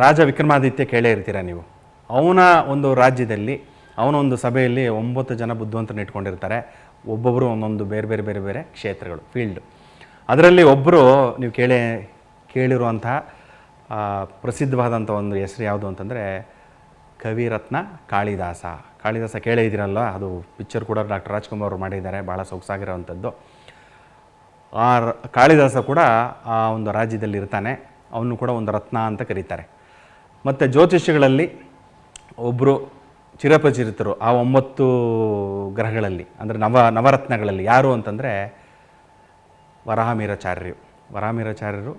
ರಾಜ ವಿಕ್ರಮಾದಿತ್ಯ ಕೇಳೇ ಇರ್ತೀರ ನೀವು. ಅವನ ಒಂದು ರಾಜ್ಯದಲ್ಲಿ ಅವನ ಒಂದು ಸಭೆಯಲ್ಲಿ 9 ಜನ ಬುದ್ಧಿವಂತರನ್ನ ಇಟ್ಕೊಂಡಿರ್ತಾರೆ. ಒಬ್ಬೊಬ್ಬರು ಒಂದೊಂದು ಬೇರೆ ಬೇರೆ ಬೇರೆ ಬೇರೆ ಕ್ಷೇತ್ರಗಳು, ಫೀಲ್ಡು. ಅದರಲ್ಲಿ ಒಬ್ಬರು ನೀವು ಕೇಳಿರುವಂತಹ ಪ್ರಸಿದ್ಧವಾದಂಥ ಒಂದು ಹೆಸರು ಯಾವುದು ಅಂತಂದರೆ ಕವಿರತ್ನ ಕಾಳಿದಾಸ. ಕಾಳಿದಾಸ ಕೇಳೇ ಇದ್ದೀರಲ್ಲ, ಅದು ಪಿಕ್ಚರ್ ಕೂಡ ಡಾಕ್ಟರ್ ರಾಜ್ಕುಮಾರ್ ಅವರು ಮಾಡಿದ್ದಾರೆ, ಭಾಳ ಸೊಗಸಾಗಿರೋವಂಥದ್ದು. ಆ ಕಾಳಿದಾಸ ಕೂಡ ಆ ಒಂದು ರಾಜ್ಯದಲ್ಲಿ ಇರ್ತಾನೆ. ಅವನು ಕೂಡ ಒಂದು ರತ್ನ ಅಂತ ಕರೀತಾರೆ. ಮತ್ತು ಜ್ಯೋತಿಷ್ಯಗಳಲ್ಲಿ ಒಬ್ಬರು ಚಿರಪರಿಚಿತರು ಆ 9 ಗ್ರಹಗಳಲ್ಲಿ, ಅಂದರೆ ನವರತ್ನಗಳಲ್ಲಿ ಯಾರು ಅಂತಂದರೆ ವರಾಹಮಿಹಿರಾಚಾರ್ಯರು. ವರಾಹಮಿಹಿರಾಚಾರ್ಯರು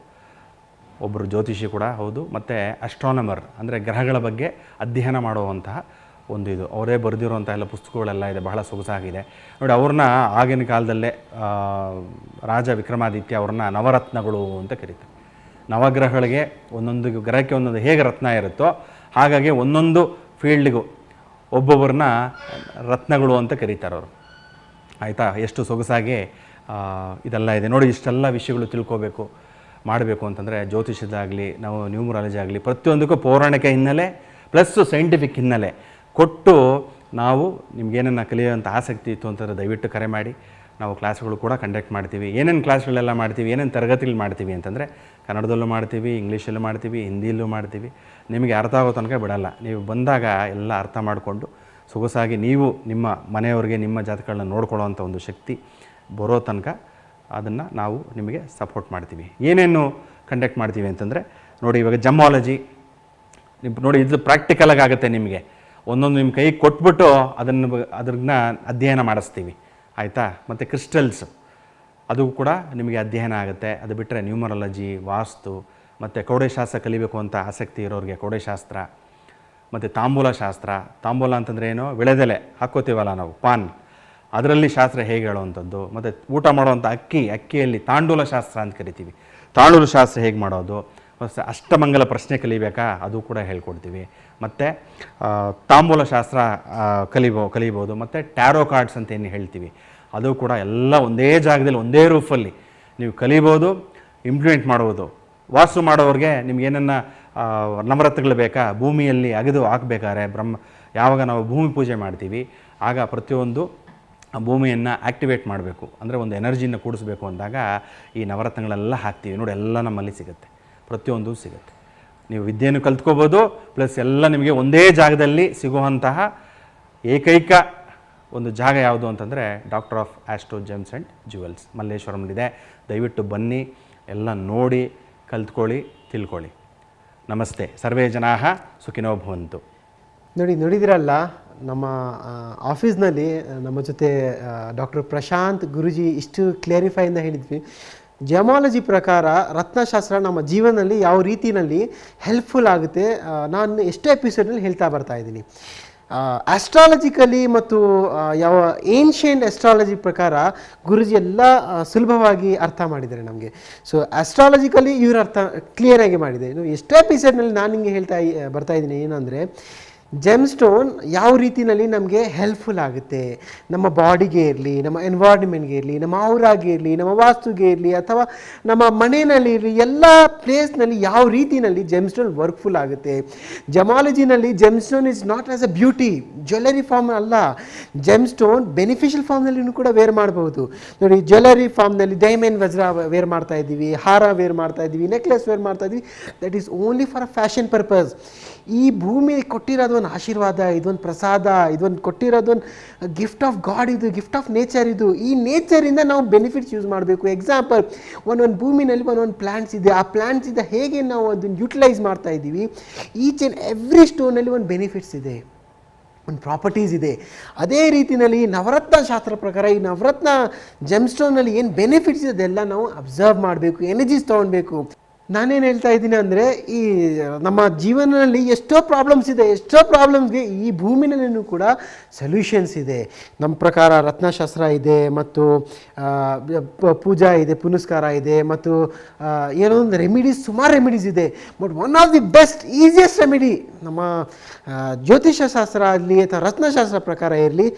ಒಬ್ಬರು ಜ್ಯೋತಿಷಿ ಕೂಡ ಹೌದು, ಮತ್ತು ಅಸ್ಟ್ರಾನಮರ್ ಅಂದರೆ ಗ್ರಹಗಳ ಬಗ್ಗೆ ಅಧ್ಯಯನ ಮಾಡುವಂತಹ ಒಂದು ಇದು. ಅವರೇ ಬರೆದಿರುವಂಥ ಎಲ್ಲ ಪುಸ್ತಕಗಳೆಲ್ಲ ಇದೆ, ಬಹಳ ಸೊಗಸಾಗಿದೆ ನೋಡಿ. ಅವ್ರನ್ನ ಆಗಿನ ಕಾಲದಲ್ಲೇ ರಾಜ ವಿಕ್ರಮಾದಿತ್ಯ ಅವ್ರನ್ನ ನವರತ್ನಗಳು ಅಂತ ಕರೀತಾರೆ. ನವಗ್ರಹಗಳಿಗೆ ಒಂದೊಂದು ಗ್ರಹಕ್ಕೆ ಒಂದೊಂದು ಹೇಗೆ ರತ್ನ ಇರುತ್ತೋ ಹಾಗಾಗಿ ಒಂದೊಂದು ಫೀಲ್ಡ್ಗೂ ಒಬ್ಬೊಬ್ಬರನ್ನ ರತ್ನಗಳು ಅಂತ ಕರೀತಾರೆ ಅವರು. ಆಯಿತಾ? ಎಷ್ಟು ಸೊಗಸಾಗಿ ಇದೆಲ್ಲ ಇದೆ ನೋಡಿ. ಇಷ್ಟೆಲ್ಲ ವಿಷಯಗಳು ತಿಳ್ಕೋಬೇಕು ಮಾಡಬೇಕು ಅಂತಂದರೆ ಜ್ಯೋತಿಷದಾಗಲಿ ನಾವು ನ್ಯೂಮರಾಲಜಿ ಆಗಲಿ ಪ್ರತಿಯೊಂದಕ್ಕೂ ಪೌರಾಣಿಕ ಹಿನ್ನೆಲೆ ಪ್ಲಸ್ ಸೈಂಟಿಫಿಕ್ ಹಿನ್ನೆಲೆ ಕೊಟ್ಟು ನಾವು ನಿಮ್ಗೇನನ್ನು ಕಲಿಯೋಂಥ ಆಸಕ್ತಿ ಇತ್ತು ಅಂತಂದರೆ ದಯವಿಟ್ಟು ಕರೆ ಮಾಡಿ. ನಾವು ಕ್ಲಾಸ್ಗಳು ಕೂಡ ಕಂಡಕ್ಟ್ ಮಾಡ್ತೀವಿ. ಏನೇನು ಕ್ಲಾಸ್ಗಳೆಲ್ಲ ಮಾಡ್ತೀವಿ, ಏನೇನು ತರಗತಿಗಳು ಮಾಡ್ತೀವಿ ಅಂತಂದರೆ ಕನ್ನಡದಲ್ಲೂ ಮಾಡ್ತೀವಿ, ಇಂಗ್ಲೀಷಲ್ಲೂ ಮಾಡ್ತೀವಿ, ಹಿಂದಿಯಲ್ಲೂ ಮಾಡ್ತೀವಿ. ನಿಮಗೆ ಅರ್ಥ ಆಗೋ ತನಕ ಬಿಡಲ್ಲ. ನೀವು ಬಂದಾಗ ಎಲ್ಲ ಅರ್ಥ ಮಾಡಿಕೊಂಡು ಸೊಗಸಾಗಿ ನೀವು ನಿಮ್ಮ ಮನೆಯವ್ರಿಗೆ ನಿಮ್ಮ ಜಾತಕಗಳನ್ನ ನೋಡ್ಕೊಳ್ಳೋವಂಥ ಒಂದು ಶಕ್ತಿ ಬರೋ ತನಕ ಅದನ್ನು ನಾವು ನಿಮಗೆ ಸಪೋರ್ಟ್ ಮಾಡ್ತೀವಿ. ಏನೇನು ಕಂಡಕ್ಟ್ ಮಾಡ್ತೀವಿ ಅಂತಂದರೆ ನೋಡಿ, ಇವಾಗ ಜಮ್ಮಾಲಜಿ ನೋಡಿ, ಇದು ಪ್ರಾಕ್ಟಿಕಲಾಗಿ ಆಗುತ್ತೆ ನಿಮಗೆ. ಒಂದೊಂದು ನಿಮ್ಮ ಕೈಗೆ ಕೊಟ್ಬಿಟ್ಟು ಅದನ್ನ ಅಧ್ಯಯನ ಮಾಡಿಸ್ತೀವಿ. ಆಯಿತಾ? ಮತ್ತು ಕ್ರಿಸ್ಟಲ್ಸ್ ಅದು ಕೂಡ ನಿಮಗೆ ಅಧ್ಯಯನ ಆಗುತ್ತೆ. ಅದು ಬಿಟ್ಟರೆ ನ್ಯೂಮರಾಲಜಿ, ವಾಸ್ತು ಮತ್ತು ಕೌಡೆಶಾಸ್ತ್ರ ಕಲಿಬೇಕು ಅಂತ ಆಸಕ್ತಿ ಇರೋರಿಗೆ ಕೌಡೆಶಾಸ್ತ್ರ, ಮತ್ತು ತಾಂಬೂಲ ಶಾಸ್ತ್ರ. ತಾಂಬೂಲ ಅಂತಂದರೆ ಏನು? ವಿಳೆದೆಲೆ ಹಾಕ್ಕೋತೀವಲ್ಲ ನಾವು, ಪಾನ್, ಅದರಲ್ಲಿ ಶಾಸ್ತ್ರ ಹೇಗೆ ಹೇಳುವಂಥದ್ದು. ಮತ್ತು ಊಟ ಮಾಡುವಂಥ ಅಕ್ಕಿಯಲ್ಲಿ ತಾಂಡೂಲ ಶಾಸ್ತ್ರ ಅಂತ ಕರಿತೀವಿ. ತಾಂಡೂಲ ಶಾಸ್ತ್ರ ಹೇಗೆ ಮಾಡೋದು, ಅಷ್ಟಮಂಗಲ ಪ್ರಶ್ನೆ ಕಲಿಬೇಕಾ ಅದು ಕೂಡ ಹೇಳ್ಕೊಡ್ತೀವಿ. ಮತ್ತು ತಾಂಬೂಲ ಶಾಸ್ತ್ರ ಕಲಿಬೋದು. ಮತ್ತು ಟ್ಯಾರೋ ಕಾರ್ಡ್ಸ್ ಅಂತ ಏನು ಹೇಳ್ತೀವಿ ಅದು ಕೂಡ ಎಲ್ಲ ಒಂದೇ ಜಾಗದಲ್ಲಿ ಒಂದೇ ರೂಫಲ್ಲಿ ನೀವು ಕಲಿಬೋದು, ಇಂಪ್ಲಿಮೆಂಟ್ ಮಾಡ್ಬೋದು. ವಾಸ್ತು ಮಾಡೋರಿಗೆ ನಿಮ್ಗೇನನ್ನ ನವರತ್ನಗಳು ಬೇಕಾ, ಭೂಮಿಯಲ್ಲಿ ಅಗೆದು ಹಾಕಬೇಕಾದ್ರೆ ಯಾವಾಗ ನಾವು ಭೂಮಿ ಪೂಜೆ ಮಾಡ್ತೀವಿ ಆಗ ಪ್ರತಿಯೊಂದು ಭೂಮಿಯನ್ನು ಆ್ಯಕ್ಟಿವೇಟ್ ಮಾಡಬೇಕು, ಅಂದರೆ ಒಂದು ಎನರ್ಜಿನ ಕೂಡಿಸ್ಬೇಕು ಅಂದಾಗ ಈ ನವರತ್ನಗಳೆಲ್ಲ ಹಾಕ್ತೀವಿ ನೋಡಿ. ಎಲ್ಲ ನಮ್ಮಲ್ಲಿ ಸಿಗುತ್ತೆ, ಪ್ರತಿಯೊಂದು ಸಿಗುತ್ತೆ. ನೀವು ವಿದ್ಯೆಯನ್ನು ಕಲ್ತ್ಕೋಬೋದು, ಪ್ಲಸ್ ಎಲ್ಲ ನಿಮಗೆ ಒಂದೇ ಜಾಗದಲ್ಲಿ ಸಿಗುವಂತಹ ಏಕೈಕ ಒಂದು ಜಾಗ ಯಾವುದು ಅಂತಂದರೆ doctor of astro gems and jewels ಮಲ್ಲೇಶ್ವರಂಲಿದೆ. ದಯವಿಟ್ಟು ಬನ್ನಿ, ಎಲ್ಲ ನೋಡಿ ಕಲ್ತ್ಕೊಳ್ಳಿ, ತಿಳ್ಕೊಳ್ಳಿ. ನಮಸ್ತೆ. ಸರ್ವೇ ಜನಾಃ ಸುಖಿನೋ ಭವಂತು. ನೋಡಿದಿರಲ್ಲ, ನಮ್ಮ ಆಫೀಸ್ನಲ್ಲಿ ನಮ್ಮ ಜೊತೆ ಡಾಕ್ಟರ್ ಪ್ರಶಾಂತ್ ಗುರುಜಿ ಇಷ್ಟು ಕ್ಲಾರಿಫೈಯಿಂದ ಹೇಳಿದ್ವಿ. ಜಮಾಲಜಿ ಪ್ರಕಾರ ರತ್ನಶಾಸ್ತ್ರ ನಮ್ಮ ಜೀವನದಲ್ಲಿ ಯಾವ ರೀತಿಯಲ್ಲಿ ಹೆಲ್ಪ್ಫುಲ್ ಆಗುತ್ತೆ ನಾನು ಎಷ್ಟೋ ಎಪಿಸೋಡ್ನಲ್ಲಿ ಹೇಳ್ತಾ ಬರ್ತಾ ಇದ್ದೀನಿ. ಆಸ್ಟ್ರಾಲಜಿಕಲಿ ಮತ್ತು ಯಾವ ಏನ್ಷಿಯಂಟ್ ಆಸ್ಟ್ರಾಲಜಿ ಪ್ರಕಾರ ಗುರುಜಿ ಎಲ್ಲ ಸುಲಭವಾಗಿ ಅರ್ಥ ಮಾಡಿದ್ದಾರೆ ನಮಗೆ. ಸೊ ಆಸ್ಟ್ರಾಲಜಿಕಲಿ ಇವರು ಅರ್ಥ ಕ್ಲಿಯರಾಗಿ ಮಾಡಿದೆ. ಎಷ್ಟೋ ಎಪಿಸೋಡ್ನಲ್ಲಿ ನಾನು ನಿಮಗೆ ಹೇಳ್ತಾ ಬರ್ತಾ ಇದ್ದೀನಿ ಏನಂದರೆ, ಜೆಮ್ ಸ್ಟೋನ್ ಯಾವ ರೀತಿಯಲ್ಲಿ ನಮಗೆ ಹೆಲ್ಪ್ಫುಲ್ ಆಗುತ್ತೆ, ನಮ್ಮ ಬಾಡಿಗೆ ಇರಲಿ, ನಮ್ಮ ಎನ್ವೈರ್ನ್ಮೆಂಟ್ಗೆ ಇರಲಿ, ನಮ್ಮ ಔರಾಗೆ ಇರಲಿ, ನಮ್ಮ ವಾಸ್ತುಗೆ ಇರಲಿ, ಅಥವಾ ನಮ್ಮ ಮನೆಯಲ್ಲಿ ಇರಲಿ, ಎಲ್ಲ ಪ್ಲೇಸ್ನಲ್ಲಿ ಯಾವ ರೀತಿಯಲ್ಲಿ ಜೆಮ್ ಸ್ಟೋನ್ ವರ್ಕ್ಫುಲ್ ಆಗುತ್ತೆ. ಜಮಾಲಜಿನಲ್ಲಿ gem stone is not as a beauty, jewellery form ಅಲ್ಲ. ಜೆಮ್ ಸ್ಟೋನ್ ಬೆನಿಫಿಷಿಯಲ್ ಫಾರ್ಮ್ನಲ್ಲಿ ಕೂಡ ವೇರ್ ಮಾಡಬಹುದು. ನೋಡಿ, ಜ್ಯುವೆಲರಿ ಫಾರ್ಮ್ನಲ್ಲಿ ಡೈಮಂಡ್ ವಜ್ರ ವೇರ್ ಮಾಡ್ತಾ ಇದ್ದೀವಿ, ಹಾರ ವೇರ್ ಮಾಡ್ತಾ ಇದ್ದೀವಿ, ನೆಕ್ಲೆಸ್ ವೇರ್ ಮಾಡ್ತಾ ಇದ್ದೀವಿ. That is only for a fashion purpose. ಈ ಭೂಮಿ ಕೊಟ್ಟಿರೋದು ಒಂದು ಆಶೀರ್ವಾದ, ಇದೊಂದು ಪ್ರಸಾದ, ಇದೊಂದು ಕೊಟ್ಟಿರೋದೊಂದು ಗಿಫ್ಟ್ ಆಫ್ ಗಾಡ್, ಇದು ಗಿಫ್ಟ್ ಆಫ್ ನೇಚರ್. ಇದು ಈ ನೇಚರಿಂದ ನಾವು ಬೆನಿಫಿಟ್ಸ್ ಯೂಸ್ ಮಾಡಬೇಕು. ಎಕ್ಸಾಂಪಲ್, ಒಂದೊಂದು ಭೂಮಿನಲ್ಲಿ ಒಂದೊಂದು ಪ್ಲ್ಯಾಂಟ್ಸ್ ಇದೆ, ಆ ಪ್ಲ್ಯಾಂಟ್ಸಿಂದ ಹೇಗೆ ನಾವು ಅದನ್ನು ಯುಟಿಲೈಸ್ ಮಾಡ್ತಾ ಇದ್ದೀವಿ. ಈಚ್ ಆ್ಯಂಡ್ ಎವ್ರಿ ಸ್ಟೋನಲ್ಲಿ ಒಂದು ಬೆನಿಫಿಟ್ಸ್ ಇದೆ, ಒಂದು ಪ್ರಾಪರ್ಟೀಸ್ ಇದೆ. ಅದೇ ರೀತಿಯಲ್ಲಿ ನವರತ್ನ ಶಾಸ್ತ್ರ ಪ್ರಕಾರ ಈ ನವರತ್ನ ಜೆಮ್ ಸ್ಟೋನಲ್ಲಿ ಏನು ಬೆನಿಫಿಟ್ಸ್ ಇದೆ ಅದೆಲ್ಲ ನಾವು ಅಬ್ಸರ್ವ್ ಮಾಡಬೇಕು, ಎನರ್ಜೀಸ್ ತೊಗೊಳ್ಬೇಕು. ನಾನೇನು ಹೇಳ್ತಾ ಇದ್ದೀನಿ ಅಂದರೆ, ಈ ನಮ್ಮ ಜೀವನದಲ್ಲಿ ಎಷ್ಟೋ ಪ್ರಾಬ್ಲಮ್ಸ್ ಇದೆ, ಎಷ್ಟೋ ಪ್ರಾಬ್ಲಮ್ಸ್ಗೆ ಈ ಭೂಮಿನಲ್ಲೂ ಕೂಡ ಸೊಲ್ಯೂಷನ್ಸ್ ಇದೆ. ನಮ್ಮ ಪ್ರಕಾರ ರತ್ನಶಾಸ್ತ್ರ ಇದೆ, ಮತ್ತು ಪೂಜಾ ಇದೆ, ಪುನಸ್ಕಾರ ಇದೆ, ಮತ್ತು ಏನೋ ಒಂದು ರೆಮಿಡೀಸ್, ಸುಮಾರು ರೆಮಿಡೀಸ್ ಇದೆ. But one of the best easiest remedy ನಮ್ಮ ಜ್ಯೋತಿಷ್ಯ ಶಾಸ್ತ್ರ ಆಗಲಿ ಅಥವಾ ರತ್ನಶಾಸ್ತ್ರ ಪ್ರಕಾರ ಇರಲಿ,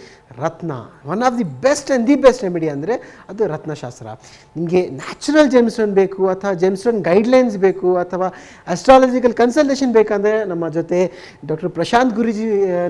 ರತ್ನ one of the best and the best remedy ಅಂದರೆ ಅದು ರತ್ನಶಾಸ್ತ್ರ. ನಿಮಗೆ ನ್ಯಾಚುರಲ್ ಜೆಮ್ ಸ್ಟೋನ್ ಬೇಕು, ಅಥವಾ ಜೆಮ್ ಸ್ಟೋನ್ ಗೈಡ್ಲೈನ್ಸ್ ಬೇಕು, ಅಥವಾ ಅಸ್ಟ್ರಾಲಜಿಕಲ್ ಕನ್ಸಲ್ಟೇಷನ್ ಬೇಕಂದರೆ ನಮ್ಮ ಜೊತೆ ಡಾಕ್ಟರ್ ಪ್ರಶಾಂತ್ ಗುರೂಜಿ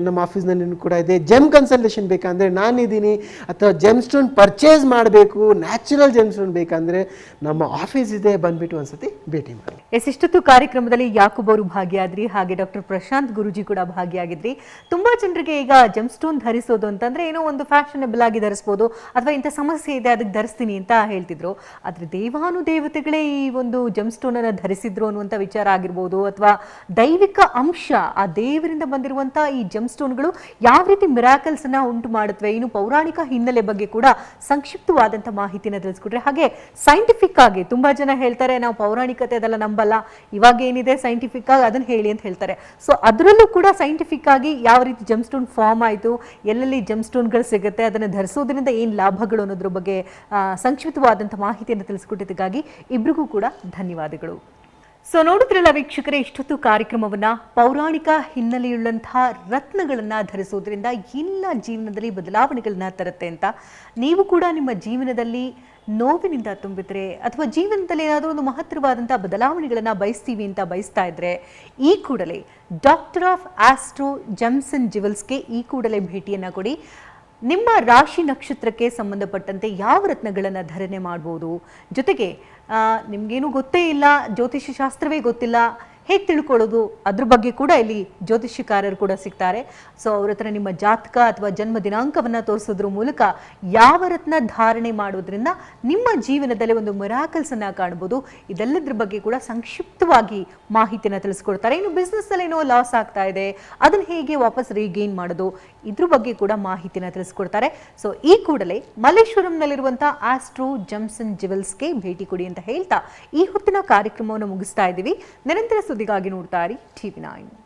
ನಮ್ಮ ಆಫೀಸ್ನಲ್ಲಿ ಕೂಡ ಇದೆ. ಜೆಮ್ ಕನ್ಸಲ್ಟೇಷನ್ ಬೇಕಂದರೆ ನಾನಿದ್ದೀನಿ, ಅಥವಾ ಜೆಮ್ ಸ್ಟೋನ್ ಪರ್ಚೇಸ್ ಮಾಡಬೇಕು, ನ್ಯಾಚುರಲ್ ಜೆಮ್ ಸ್ಟೋನ್ ಬೇಕಂದರೆ ನಮ್ಮ ಆಫೀಸ್ ಇದೆ, ಬಂದುಬಿಟ್ಟು ಒಂದ್ಸತಿ ಭೇಟಿ ಮಾಡಿ. ಇಷ್ಟೊತ್ತು ಕಾರ್ಯಕ್ರಮದಲ್ಲಿ ಯಾಕೂಬ್ ಅವರು ಭಾಗಿಯಾದ್ರಿ, ಹಾಗೆ ಡಾಕ್ಟರ್ ಪ್ರಶಾಂತ್ ಗುರೂಜಿ ಕೂಡ ಭಾಗಿಯಾಗಿದ್ರಿ. ತುಂಬಾ ಜನರಿಗೆ ಈಗ ಜೆಮ್ ಸ್ಟೋನ್ ಧರಿಸೋದು ಅಂತಂದ್ರೆ ಏನೋ ಒಂದು ಫ್ಯಾಷನಬಲ್ ಆಗಿ ಧರಿಸಬಹುದು, ಅಥವಾ ಇಂಥ ಸಮಸ್ಯೆ ಇದೆ ಅದಕ್ಕೆ ಧರಿಸ್ತೀನಿ ಅಂತ ಹೇಳ್ತಿದ್ರು. ಆದ್ರೆ ದೇವಾನುದೇವತೆಗಳೇ ಈ ಒಂದು ಜೆಮ್ ಸ್ಟೋನ್ ಅನ್ನ ಧರಿಸಿದ್ರು ಅನ್ನುವಂಥ ವಿಚಾರ ಆಗಿರ್ಬೋದು, ಅಥವಾ ದೈವಿಕ ಅಂಶ ಆ ದೇವರಿಂದ ಬಂದಿರುವಂತಹ ಈ ಜೆಮ್ ಸ್ಟೋನ್ಗಳು ಯಾವ ರೀತಿ ಮಿರಾಕಲ್ಸ್ ಅನ್ನ ಉಂಟು ಮಾಡುತ್ತವೆ, ಇನ್ನು ಪೌರಾಣಿಕ ಹಿನ್ನೆಲೆ ಬಗ್ಗೆ ಕೂಡ ಸಂಕ್ಷಿಪ್ತವಾದಂಥ ಮಾಹಿತಿನ ತಿಳಿಸ್ಕೊಟ್ರೆ. ಹಾಗೆ ಸೈಂಟಿಫಿಕ್ ಆಗಿ ತುಂಬಾ ಜನ ಹೇಳ್ತಾರೆ ನಾವು ಪೌರಾಣಿಕತೆ ಅದೆಲ್ಲ ನಂಬಲ್ಲ, ಇವಾಗ ಏನಿದೆ ಸೈಂಟಿಫಿಕ್ ಆಗಿ ಅದನ್ನ ಹೇಳಿ ಅಂತ ಹೇಳ್ತಾರೆ. ಸೊ ಅದರಲ್ಲೂ ಕೂಡ ಸೈಂಟಿಫಿಕ್ ಆಗಿ ಯಾವ ರೀತಿ ಜೆಮ್ ಸ್ಟೋನ್ ಫಾರ್ಮ್ ಆಯಿತು, ಎಲ್ಲೆಲ್ಲಿ ಜೆಮ್ ಸ್ಟೋನ್ಗಳು ಸಿಗುತ್ತೆ, ಅದನ್ನು ಧರಿಸೋದ್ರಿಂದ ಏನು ಲಾಭಗಳು ಅನ್ನೋದ್ರ ಬಗ್ಗೆ ಸಂಕ್ಷಿಪ್ತವಾದಂಥ ಮಾಹಿತಿಯನ್ನು ತಿಳಿಸ್ಕೊಟ್ಟಿದ್ದಕ್ಕಾಗಿ ಇಬ್ಬರಿಗೂ ಕೂಡ ಧನ್ಯವಾದಗಳು. ಸೊ ನೋಡಿದ್ರಲ್ಲ ವೀಕ್ಷಕರೇ, ಇಷ್ಟೊತ್ತು ಕಾರ್ಯಕ್ರಮವನ್ನು ಪೌರಾಣಿಕ ಹಿನ್ನೆಲೆಯುಳ್ಳಂತಹ ರತ್ನಗಳನ್ನು ಧರಿಸೋದ್ರಿಂದ ಎಲ್ಲ ಜೀವನದಲ್ಲಿ ಬದಲಾವಣೆಗಳನ್ನ ತರುತ್ತೆ ಅಂತ. ನೀವು ಕೂಡ ನಿಮ್ಮ ಜೀವನದಲ್ಲಿ ನೋವಿನಿಂದ ತುಂಬಿದ್ರೆ, ಅಥವಾ ಜೀವನದಲ್ಲಿ ಏನಾದರೂ ಒಂದು ಮಹತ್ತರವಾದಂಥ ಬದಲಾವಣೆಗಳನ್ನು ಬಯಸ್ತಾ ಇದ್ರೆ, ಈ ಕೂಡಲೇ doctor of astro gems and ಜ್ಯುವೆಲ್ಸ್ಗೆ ಈ ಕೂಡಲೇ ಭೇಟಿಯನ್ನು ಕೊಡಿ. ನಿಮ್ಮ ರಾಶಿ ನಕ್ಷತ್ರಕ್ಕೆ ಸಂಬಂಧಪಟ್ಟಂತೆ ಯಾವ ರತ್ನಗಳನ್ನು ಧಾರಣೆ ಮಾಡ್ಬೋದು, ಜೊತೆಗೆ ನಿಮಗೇನು ಗೊತ್ತೇ ಇಲ್ಲ, ಜ್ಯೋತಿಷ್ಯ ಶಾಸ್ತ್ರವೇ ಗೊತ್ತಿಲ್ಲ, ಹೇಗೆ ತಿಳ್ಕೊಳ್ಳೋದು, ಅದ್ರ ಬಗ್ಗೆ ಕೂಡ ಇಲ್ಲಿ ಜ್ಯೋತಿಷ್ಯಕಾರರು ಕೂಡ ಸಿಗ್ತಾರೆ. ಸೊ ಅವ್ರ ಹತ್ರ ನಿಮ್ಮ ಜಾತಕ ಅಥವಾ ಜನ್ಮ ದಿನಾಂಕವನ್ನು ತೋರಿಸೋದ್ರ ಮೂಲಕ ಯಾವ ರತ್ನ ಧಾರಣೆ ಮಾಡೋದ್ರಿಂದ ನಿಮ್ಮ ಜೀವನದಲ್ಲಿ ಒಂದು ಮಿರಾಕಲ್ಸನ್ನು ಕಾಣ್ಬೋದು, ಇದೆಲ್ಲದ್ರ ಬಗ್ಗೆ ಕೂಡ ಸಂಕ್ಷಿಪ್ತವಾಗಿ ಮಾಹಿತಿಯನ್ನು ತಿಳಿಸ್ಕೊಡ್ತಾರೆ. ಇನ್ನು ಬಿಸ್ನೆಸ್ಸಲ್ಲಿ ಏನೋ ಲಾಸ್ ಆಗ್ತಾ ಇದೆ, ಅದನ್ನು ಹೇಗೆ ವಾಪಸ್ ರೀಗೇನ್ ಮಾಡೋದು, ಇದ್ರ ಬಗ್ಗೆ ಕೂಡ ಮಾಹಿತಿನ ತಿಳಿಸ್ಕೊಡ್ತಾರೆ. ಸೊ ಈ ಕೂಡಲೇ ಮಲ್ಲೇಶ್ವರಂನಲ್ಲಿರುವಂಥ ಆಸ್ಟ್ರೋ ಜೆಮ್ಸ್ ಅಂಡ್ ಜ್ಯುವೆಲ್ಸ್ಗೆ ಭೇಟಿ ಕೊಡಿ ಅಂತ ಹೇಳ್ತಾ ಈ ಹೊತ್ತಿನ ಕಾರ್ಯಕ್ರಮವನ್ನು ಮುಗಿಸ್ತಾ ಇದ್ದೀವಿ. ನಿರಂತರ ಸುದ್ದಿಗಾಗಿ ನೋಡ್ತಾ ಇರಿ TV9.